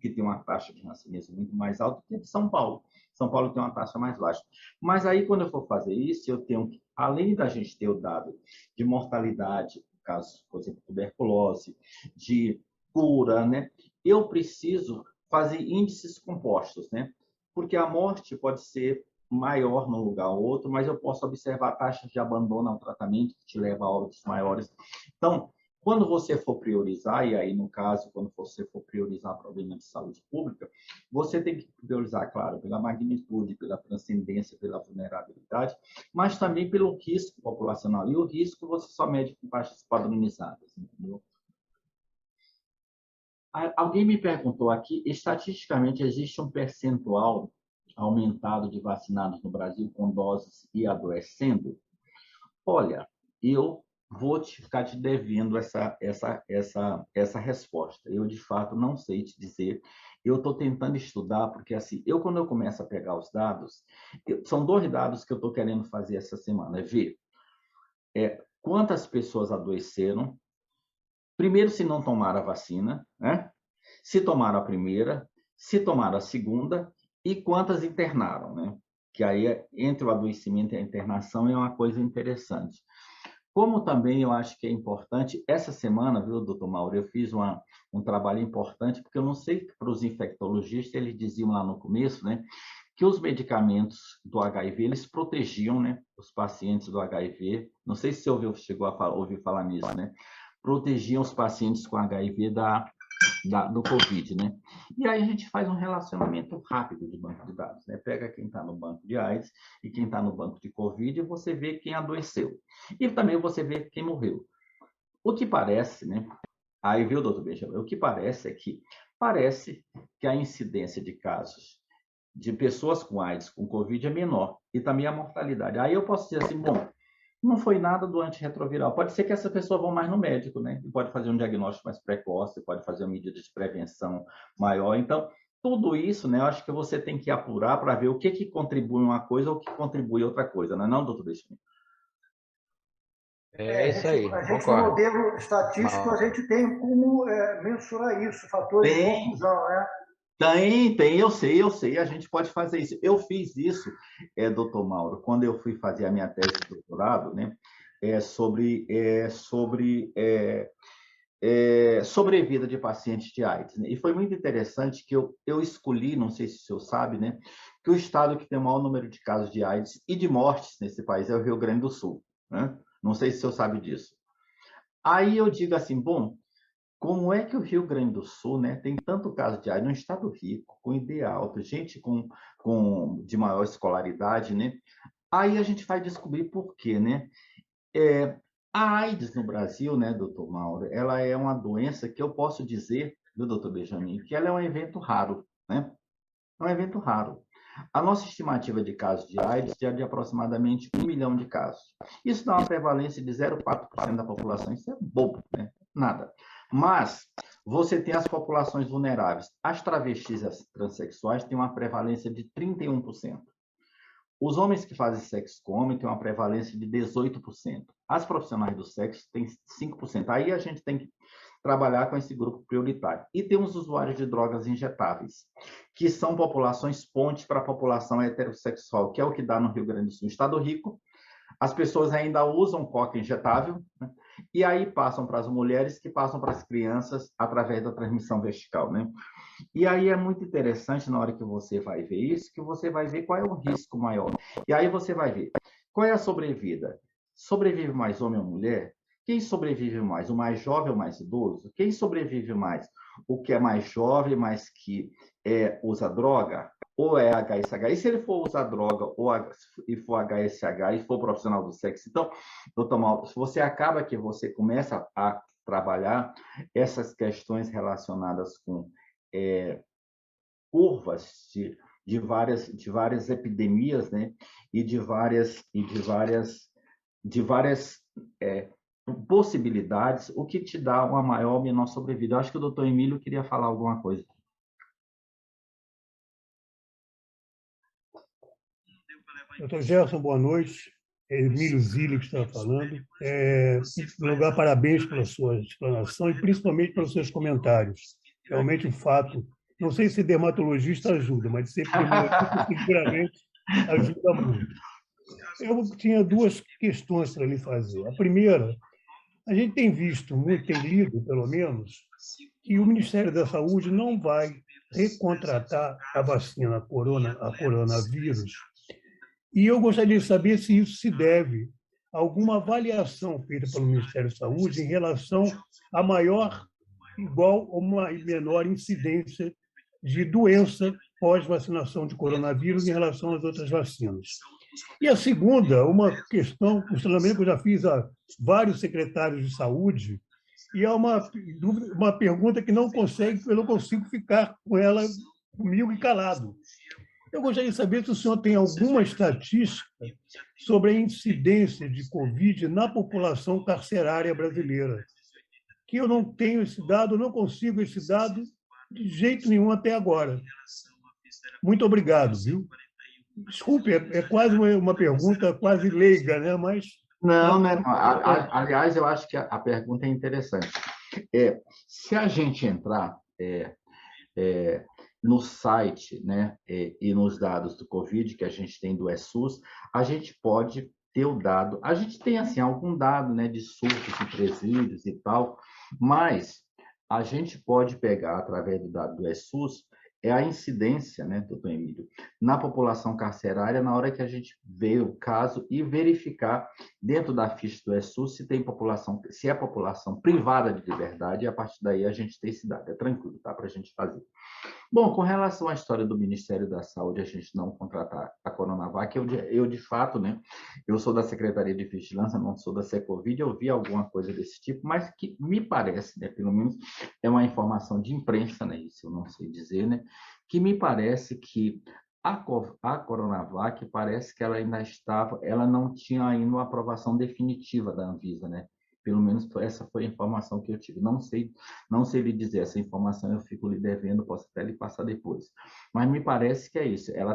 que tem uma taxa de hanseníase muito mais alta que a de São Paulo. São Paulo tem uma taxa mais baixa. Mas aí, quando eu for fazer isso, eu tenho que, além da gente ter o dado de mortalidade, no caso, por exemplo, tuberculose, de cura, né? Eu preciso fazer índices compostos, né? Porque a morte pode ser maior num lugar ou outro, mas eu posso observar taxas de abandono ao tratamento que te leva a óbitos maiores. Então, quando você for priorizar, e aí, no caso, quando você for priorizar problema de saúde pública, você tem que priorizar, claro, pela magnitude, pela transcendência, pela vulnerabilidade, mas também pelo risco populacional. E o risco você só mede com taxas padronizadas, entendeu? Alguém me perguntou aqui, estatisticamente, existe um percentual aumentado de vacinados no Brasil com doses e adoecendo? Olha, eu vou ficar te devendo essa resposta. Eu, de fato, não sei te dizer. Eu estou tentando estudar, porque, assim, quando eu começo a pegar os dados, são 2 dados que eu estou querendo fazer essa semana. É ver quantas pessoas adoeceram, primeiro, se não tomaram a vacina, né? Se tomaram a primeira, se tomaram a segunda e quantas internaram, né? Que aí, entre o adoecimento e a internação, é uma coisa interessante. Como também eu acho que é importante, essa semana, viu, doutor Mauro, eu fiz um trabalho importante, porque eu não sei que para os infectologistas, eles diziam lá no começo, né, que os medicamentos do HIV, eles protegiam, né, os pacientes do HIV, não sei se você chegou a ouvir falar nisso, né, protegiam os pacientes com HIV do Covid, né? E aí a gente faz um relacionamento rápido de banco de dados, né? Pega quem está no banco de AIDS e quem está no banco de Covid e você vê quem adoeceu. E também você vê quem morreu. O que parece, né? Aí, viu, doutor Benjamin? O que parece é que a incidência de casos de pessoas com AIDS, com Covid, é menor. E também a mortalidade. Aí eu posso dizer assim, bom, não foi nada do antirretroviral. Pode ser que essa pessoa vá mais no médico, né? E pode fazer um diagnóstico mais precoce, pode fazer uma medida de prevenção maior. Então, tudo isso, né? Eu acho que você tem que apurar para ver o que contribui uma coisa ou o que contribui outra coisa, não é não, doutor Benjamin? É isso aí, a gente no concordo. modelo estatístico, a gente tem como mensurar isso, fatores de confusão, né? Tem, eu sei, a gente pode fazer isso. Eu fiz isso, doutor Mauro, quando eu fui fazer a minha tese de doutorado, né, sobrevida de pacientes de AIDS, né? E foi muito interessante que eu escolhi, não sei se o senhor sabe, né, que o estado que tem o maior número de casos de AIDS e de mortes nesse país é o Rio Grande do Sul, né? Não sei se o senhor sabe disso. Aí eu digo assim, bom, como é que o Rio Grande do Sul, né, tem tanto caso de AIDS num estado rico, com ID alto, gente de maior escolaridade, né? Aí a gente vai descobrir por quê, né? A AIDS no Brasil, né, doutor Mauro, ela é uma doença que eu posso dizer, do doutor Benjamin, que ela é um evento raro, né? É um evento raro. A nossa estimativa de casos de AIDS é de aproximadamente 1 milhão de casos. Isso dá uma prevalência de 0,4% da população. Isso é bobo, né? Nada. Mas você tem as populações vulneráveis. As travestis e as transexuais têm uma prevalência de 31%. Os homens que fazem sexo com homem têm uma prevalência de 18%. As profissionais do sexo têm 5%. Aí a gente tem que trabalhar com esse grupo prioritário. E tem os usuários de drogas injetáveis, que são populações pontes para a população heterossexual, que é o que dá no Rio Grande do Sul. Estado rico, as pessoas ainda usam coca injetável, né? E aí passam para as mulheres, que passam para as crianças através da transmissão vertical, né? E aí é muito interessante, na hora que você vai ver isso, que você vai ver qual é o risco maior. E aí você vai ver qual é a sobrevida. Sobrevive mais homem ou mulher? Quem sobrevive mais? O mais jovem ou o mais idoso? Quem sobrevive mais? O que é mais jovem, mas que usa droga? Ou é HSH? E se ele for usar droga e for HSH e for profissional do sexo? Então, doutor Mauro, você acaba que você começa a trabalhar essas questões relacionadas com curvas de várias epidemias, né? E de várias possibilidades, o que te dá uma maior ou menor sobrevida. Eu acho que o doutor Emílio queria falar alguma coisa. Doutor Gerson, boa noite. É Emílio Zilli que está falando. Em primeiro lugar, parabéns pela sua explanação e principalmente pelos seus comentários. Realmente, o fato, não sei se dermatologista ajuda, mas ser epidemiologista seguramente ajuda muito. Eu tinha duas questões para lhe fazer. A primeira, a gente tem visto, muito, tem lido, pelo menos, que o Ministério da Saúde não vai recontratar a vacina a coronavírus. E eu gostaria de saber se isso se deve a alguma avaliação feita pelo Ministério da Saúde em relação a maior, igual ou menor incidência de doença pós-vacinação de coronavírus em relação às outras vacinas. E a segunda, uma questão, um questionamento que eu já fiz a vários secretários de saúde, e é uma pergunta que eu não consigo ficar com ela comigo e calado. Eu gostaria de saber se o senhor tem alguma estatística sobre a incidência de Covid na população carcerária brasileira, que eu não tenho esse dado, não consigo esse dado de jeito nenhum até agora. Muito obrigado, viu? Desculpe, é quase uma pergunta quase leiga, né? Mas não, né? Aliás, eu acho que a pergunta é interessante. Se a gente entrar no site, né, e nos dados do Covid que a gente tem do ESUS, a gente pode ter o dado. A gente tem, assim, algum dado, né, de surtos em presídios e tal, mas a gente pode pegar, através do dado do ESUS, a incidência, né, doutor Emílio, na população carcerária, na hora que a gente vê o caso e verificar dentro da ficha do ESUS se tem população, se é população privada de liberdade, e a partir daí a gente tem esse dado. É tranquilo, tá, para a gente fazer. Bom, com relação à história do Ministério da Saúde, a gente não contratar a Coronavac, eu de fato, né, eu sou da Secretaria de Vigilância, não sou da Secovid, eu vi alguma coisa desse tipo, mas que me parece, né, pelo menos é uma informação de imprensa, né, isso eu não sei dizer, né, que me parece que a Coronavac parece que ela ainda estava, ela não tinha ainda uma aprovação definitiva da Anvisa, né? Pelo menos essa foi a informação que eu tive. Não sei lhe dizer, essa informação eu fico lhe devendo, posso até lhe passar depois. Mas me parece que é isso. Ela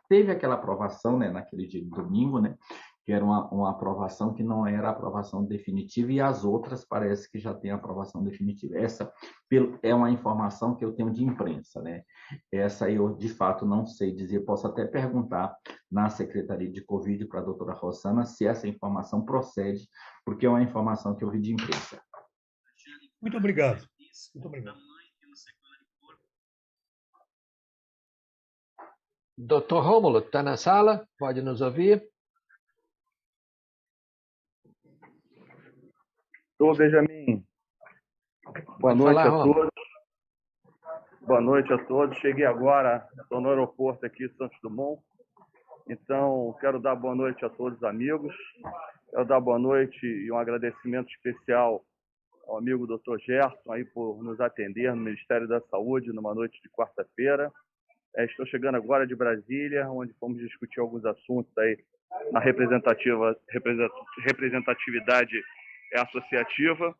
teve aquela aprovação, né, naquele dia de domingo, né, que era uma aprovação que não era a aprovação definitiva, e as outras parece que já tem aprovação definitiva. Essa é uma informação que eu tenho de imprensa, né? Essa eu, de fato, não sei dizer. Posso até perguntar na Secretaria de Covid para a doutora Rosana se essa informação procede, porque é uma informação que eu vi de imprensa. Muito obrigado. Muito obrigado. Doutor Rômulo, está na sala? Pode nos ouvir? Estou, Benjamin. Boa noite a todos. Boa noite a todos. Cheguei agora, estou no aeroporto aqui de Santos Dumont. Então, quero dar boa noite a todos os amigos. Quero dar boa noite e um agradecimento especial ao amigo Dr. Gerson aí por nos atender no Ministério da Saúde numa noite de quarta-feira. Estou chegando agora de Brasília, onde vamos discutir alguns assuntos aí na representatividade associativa.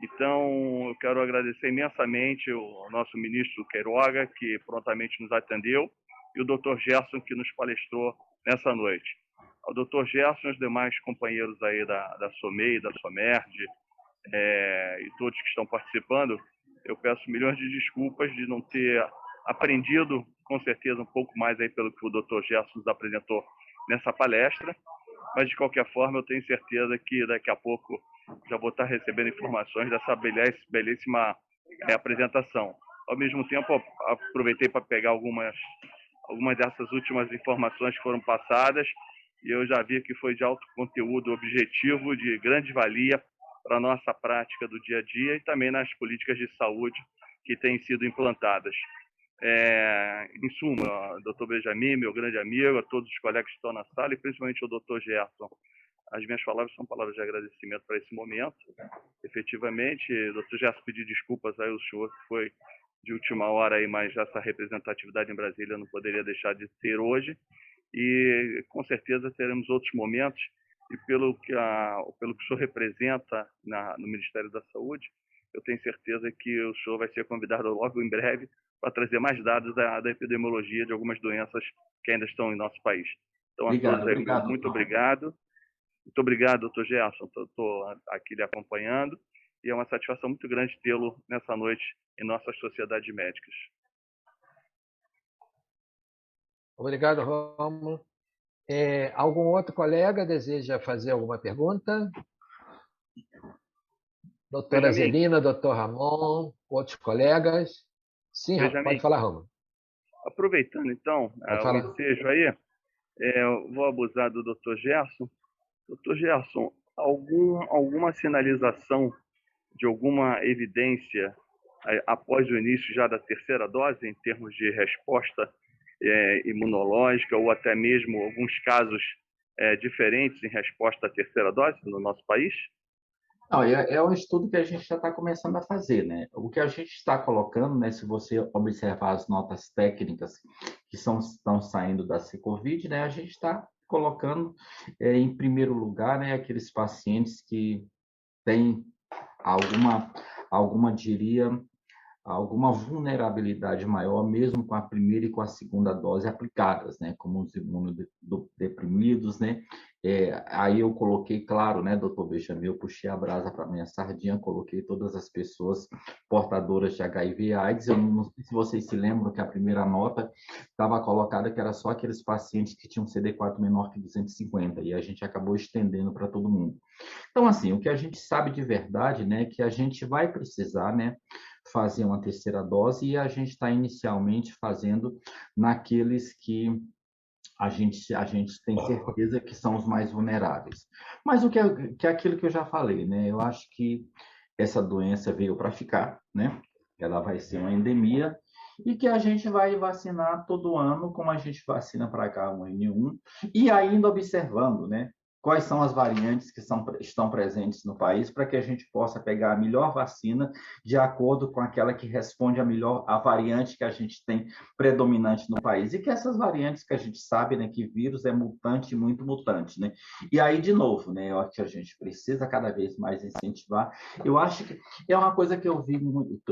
Então, eu quero agradecer imensamente o nosso ministro Queiroga, que prontamente nos atendeu, e o Dr. Gerson, que nos palestrou nessa noite. Ao Dr. Gerson e os demais companheiros aí da SOMEI, da SOMERD, e todos que estão participando, eu peço milhões de desculpas de não ter aprendido, com certeza, um pouco mais aí pelo que o Dr. Gerson nos apresentou nessa palestra, mas, de qualquer forma, eu tenho certeza que daqui a pouco já vou estar recebendo informações dessa belíssima apresentação. Ao mesmo tempo, aproveitei para pegar algumas dessas últimas informações que foram passadas, e eu já vi que foi de alto conteúdo objetivo, de grande valia para a nossa prática do dia a dia e também nas políticas de saúde que têm sido implantadas. Em suma, doutor Benjamin, meu grande amigo, a todos os colegas que estão na sala e principalmente ao doutor Gerson, as minhas palavras são palavras de agradecimento para esse momento. Efetivamente, doutor Gerson, pedi desculpas aí ao senhor, que foi de última hora aí, mas essa representatividade em Brasília não poderia deixar de ter hoje. E com certeza teremos outros momentos. E pelo que o senhor representa no Ministério da Saúde, eu tenho certeza que o senhor vai ser convidado logo em breve para trazer mais dados da epidemiologia de algumas doenças que ainda estão em nosso país. Então, a todos aí, muito obrigado. Muito obrigado, doutor Gerson. Estou aqui lhe acompanhando e é uma satisfação muito grande tê-lo nessa noite em nossas sociedades médicas. Obrigado, Rômulo. Algum outro colega deseja fazer alguma pergunta? Doutora Zelina, doutor Ramon, outros colegas? Sim, Benjamin, pode falar, Rômulo. Aproveitando, então, o ensejo aí, eu vou abusar do doutor Gerson. Doutor Gerson, alguma sinalização de alguma evidência após o início já da terceira dose, em termos de resposta imunológica, ou até mesmo alguns casos diferentes em resposta à terceira dose no nosso país? Não, é um estudo que a gente já está começando a fazer, né? O que a gente está colocando, né, se você observar as notas técnicas que estão saindo da Secovid, né, a gente está colocando em primeiro lugar, né, aqueles pacientes que têm alguma vulnerabilidade maior, mesmo com a primeira e com a segunda dose aplicadas, né, como os imunodeprimidos, né, Aí eu coloquei, claro, né, doutor Benjamin, eu puxei a brasa para minha sardinha, coloquei todas as pessoas portadoras de HIV/AIDS. Eu não sei se vocês se lembram que a primeira nota estava colocada que era só aqueles pacientes que tinham CD4 menor que 250, e a gente acabou estendendo para todo mundo. Então, assim, o que a gente sabe de verdade, né, é que a gente vai precisar, né, fazer uma terceira dose, e a gente está inicialmente fazendo naqueles que a gente tem certeza que são os mais vulneráveis. Mas o que é aquilo que eu já falei, né? Eu acho que essa doença veio para ficar, né? Ela vai ser uma endemia e que a gente vai vacinar todo ano, como a gente vacina para H1N1, e ainda observando, né? Quais são as variantes que estão presentes no país, para que a gente possa pegar a melhor vacina de acordo com aquela que responde a variante que a gente tem predominante no país. E que essas variantes que a gente sabe, né, que vírus é mutante, muito mutante, né? E aí, de novo, né, eu acho que a gente precisa cada vez mais incentivar. Eu acho que é uma coisa que eu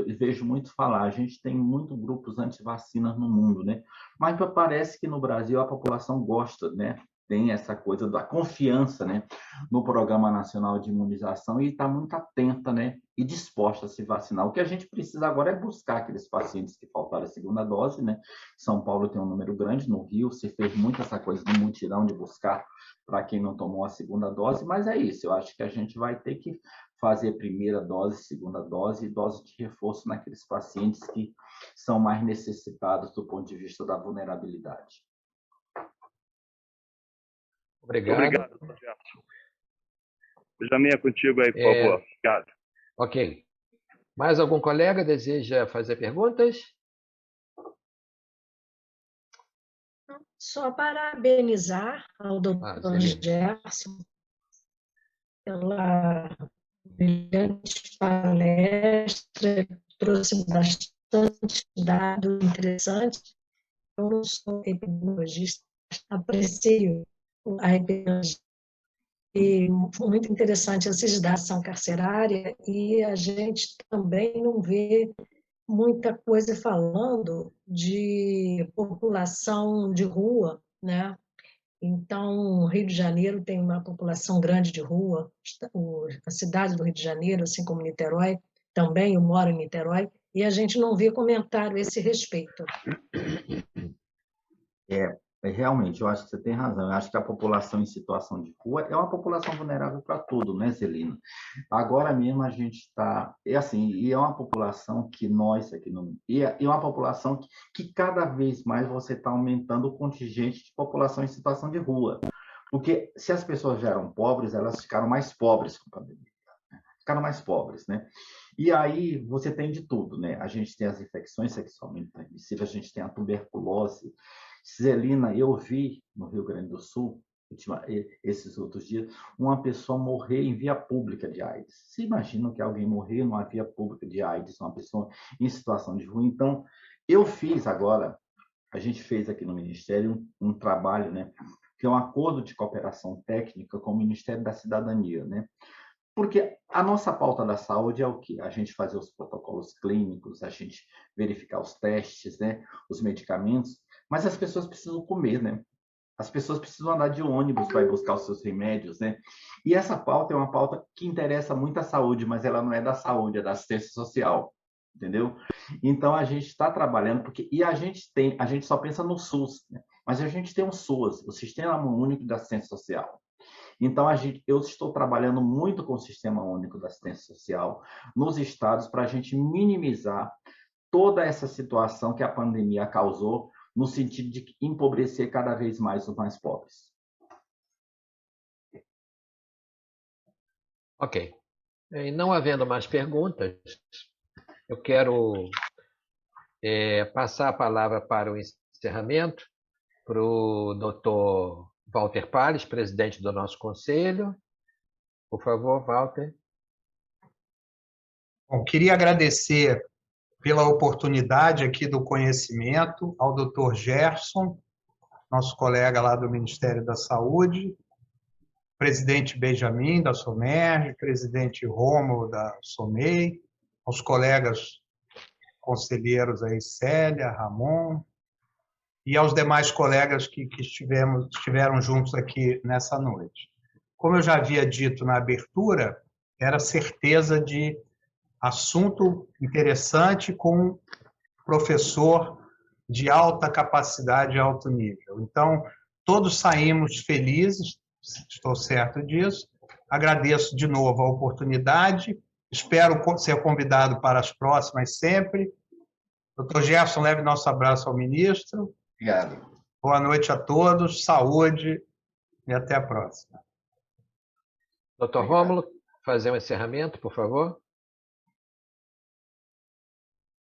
vejo muito falar. A gente tem muitos grupos anti-vacinas no mundo, né? Mas parece que no Brasil a população gosta, né? Tem essa coisa da confiança, né, no Programa Nacional de Imunização, e está muito atenta, né, e disposta a se vacinar. O que a gente precisa agora é buscar aqueles pacientes que faltaram a segunda dose, né? São Paulo tem um número grande, no Rio se fez muito essa coisa do mutirão de buscar para quem não tomou a segunda dose, mas é isso, eu acho que a gente vai ter que fazer primeira dose, segunda dose e dose de reforço naqueles pacientes que são mais necessitados do ponto de vista da vulnerabilidade. Obrigado, doutor Gerson. Benjamin, é contigo aí, por favor. Obrigado. Ok. Mais algum colega deseja fazer perguntas? Só parabenizar ao doutor Gerson pela brilhante palestra, trouxe bastante dados interessantes. Eu não sou epidemiologista, aprecio a epidemiologia. E foi muito interessante esses dados da ação carcerária, e a gente também não vê muita coisa falando de população de rua, né? Então, o Rio de Janeiro tem uma população grande de rua, a cidade do Rio de Janeiro, assim como Niterói, também eu moro em Niterói, e a gente não vê comentário a esse respeito. Realmente, eu acho que você tem razão. Eu acho que a população em situação de rua é uma população vulnerável para tudo, né, Celina? Agora mesmo a gente está... e é uma população que nós aqui no... E é uma população que cada vez mais você está aumentando o contingente de população em situação de rua. Porque se as pessoas já eram pobres, elas ficaram mais pobres com a pandemia. Ficaram mais pobres, né? E aí você tem de tudo, né? A gente tem as infecções sexualmente transmissíveis, a gente tem a tuberculose. Celina, eu vi no Rio Grande do Sul, esses outros dias, uma pessoa morrer em via pública de AIDS. Você imagina que alguém morrer numa via pública de AIDS, uma pessoa em situação de rua? Então, eu fiz agora, a gente fez aqui no Ministério um trabalho, né, que é um acordo de cooperação técnica com o Ministério da Cidadania, né? Porque a nossa pauta da saúde é o quê? A gente fazer os protocolos clínicos, a gente verificar os testes, né, os medicamentos, mas as pessoas precisam comer, né? As pessoas precisam andar de ônibus para ir buscar os seus remédios, né? E essa pauta é uma pauta que interessa muito à saúde, mas ela não é da saúde, é da assistência social, entendeu? Então a gente está trabalhando, e a gente só pensa no SUS, né? Mas a gente tem o SUAS, o Sistema Único da Assistência Social. Então, eu estou trabalhando muito com o Sistema Único da Assistência Social nos estados para a gente minimizar toda essa situação que a pandemia causou, no sentido de empobrecer cada vez mais os mais pobres. Ok. E não havendo mais perguntas, eu quero passar a palavra para o encerramento para o doutor Walter Palles, presidente do nosso conselho. Por favor, Walter. Bom, queria agradecer pela oportunidade aqui do conhecimento ao doutor Gerson, nosso colega lá do Ministério da Saúde, presidente Benjamin, da SOMERG, presidente Rômulo, da SOMEI, aos colegas conselheiros aí, Célia, Ramon, e aos demais colegas que estiveram juntos aqui nessa noite. Como eu já havia dito na abertura, era certeza de assunto interessante com professor de alta capacidade e alto nível. Então, todos saímos felizes, estou certo disso. Agradeço de novo a oportunidade, espero ser convidado para as próximas sempre. Dr. Gerson, leve nosso abraço ao ministro. Obrigado. Boa noite a todos, saúde e até a próxima. Dr. Rômulo, fazer um encerramento, por favor.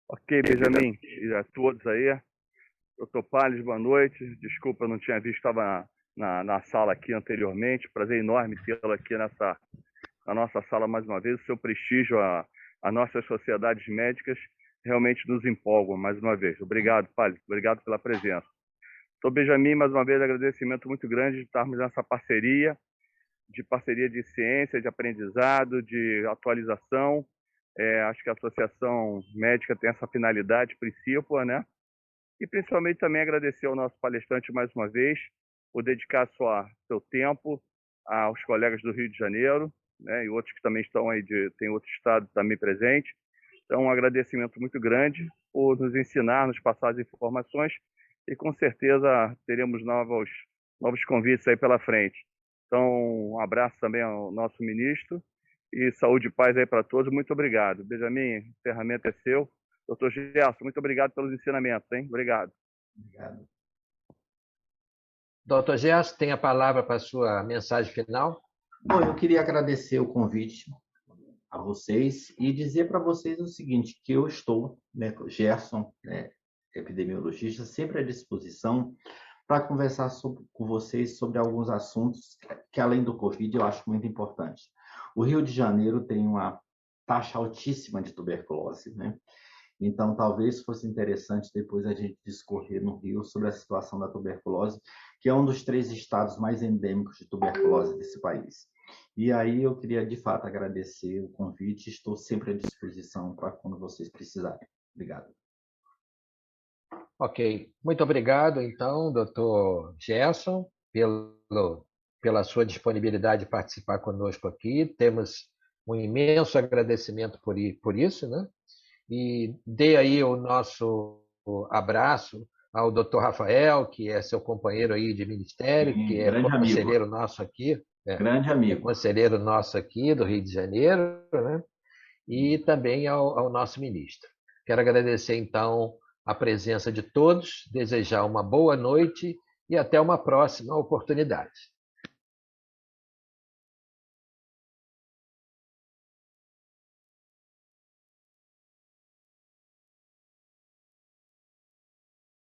Ok, Benjamin, e a todos aí. Doutor Palles, boa noite. Desculpa, eu não tinha visto, estava na sala aqui anteriormente. Prazer enorme tê-lo aqui na nossa sala mais uma vez. O seu prestígio a nossas sociedades médicas realmente nos empolgam mais uma vez. Obrigado, Palles. Obrigado pela presença. Doutor Benjamin, mais uma vez, agradecimento muito grande de estarmos nessa parceria de ciência, de aprendizado, de atualização. Acho que a Associação Médica tem essa finalidade principal, né? E principalmente também agradecer ao nosso palestrante mais uma vez por dedicar seu tempo aos colegas do Rio de Janeiro, né? E outros que também estão aí, tem outro estado também presente. Então, um agradecimento muito grande por nos ensinar, nos passar as informações e com certeza teremos novos convites aí pela frente. Então, um abraço também ao nosso ministro e saúde e paz aí para todos. Muito obrigado. Benjamin, o encerramento é seu. Doutor Gerson, muito obrigado pelos ensinamentos, hein? Obrigado. Obrigado. Doutor Gerson, tem a palavra para a sua mensagem final. Bom, eu queria agradecer o convite a vocês e dizer para vocês o seguinte, que eu estou, né, Gerson, né, epidemiologista, sempre à disposição para conversar com vocês sobre alguns assuntos que, além do Covid, eu acho muito importante. O Rio de Janeiro tem uma taxa altíssima de tuberculose, né? Então, talvez fosse interessante depois a gente discorrer no Rio sobre a situação da tuberculose, que é um dos 3 estados mais endêmicos de tuberculose desse país. E aí eu queria, de fato, agradecer o convite. Estou sempre à disposição para quando vocês precisarem. Obrigado. Ok. Muito obrigado, então, doutor Gerson, pela sua disponibilidade de participar conosco aqui. Temos um imenso agradecimento por isso, né? E dê aí o nosso abraço ao doutor Rafael, que é seu companheiro aí de ministério, que é conselheiro nosso aqui. Grande amigo. Conselheiro nosso aqui do Rio de Janeiro, né? E também ao nosso ministro. Quero agradecer, então, a presença de todos, desejar uma boa noite e até uma próxima oportunidade.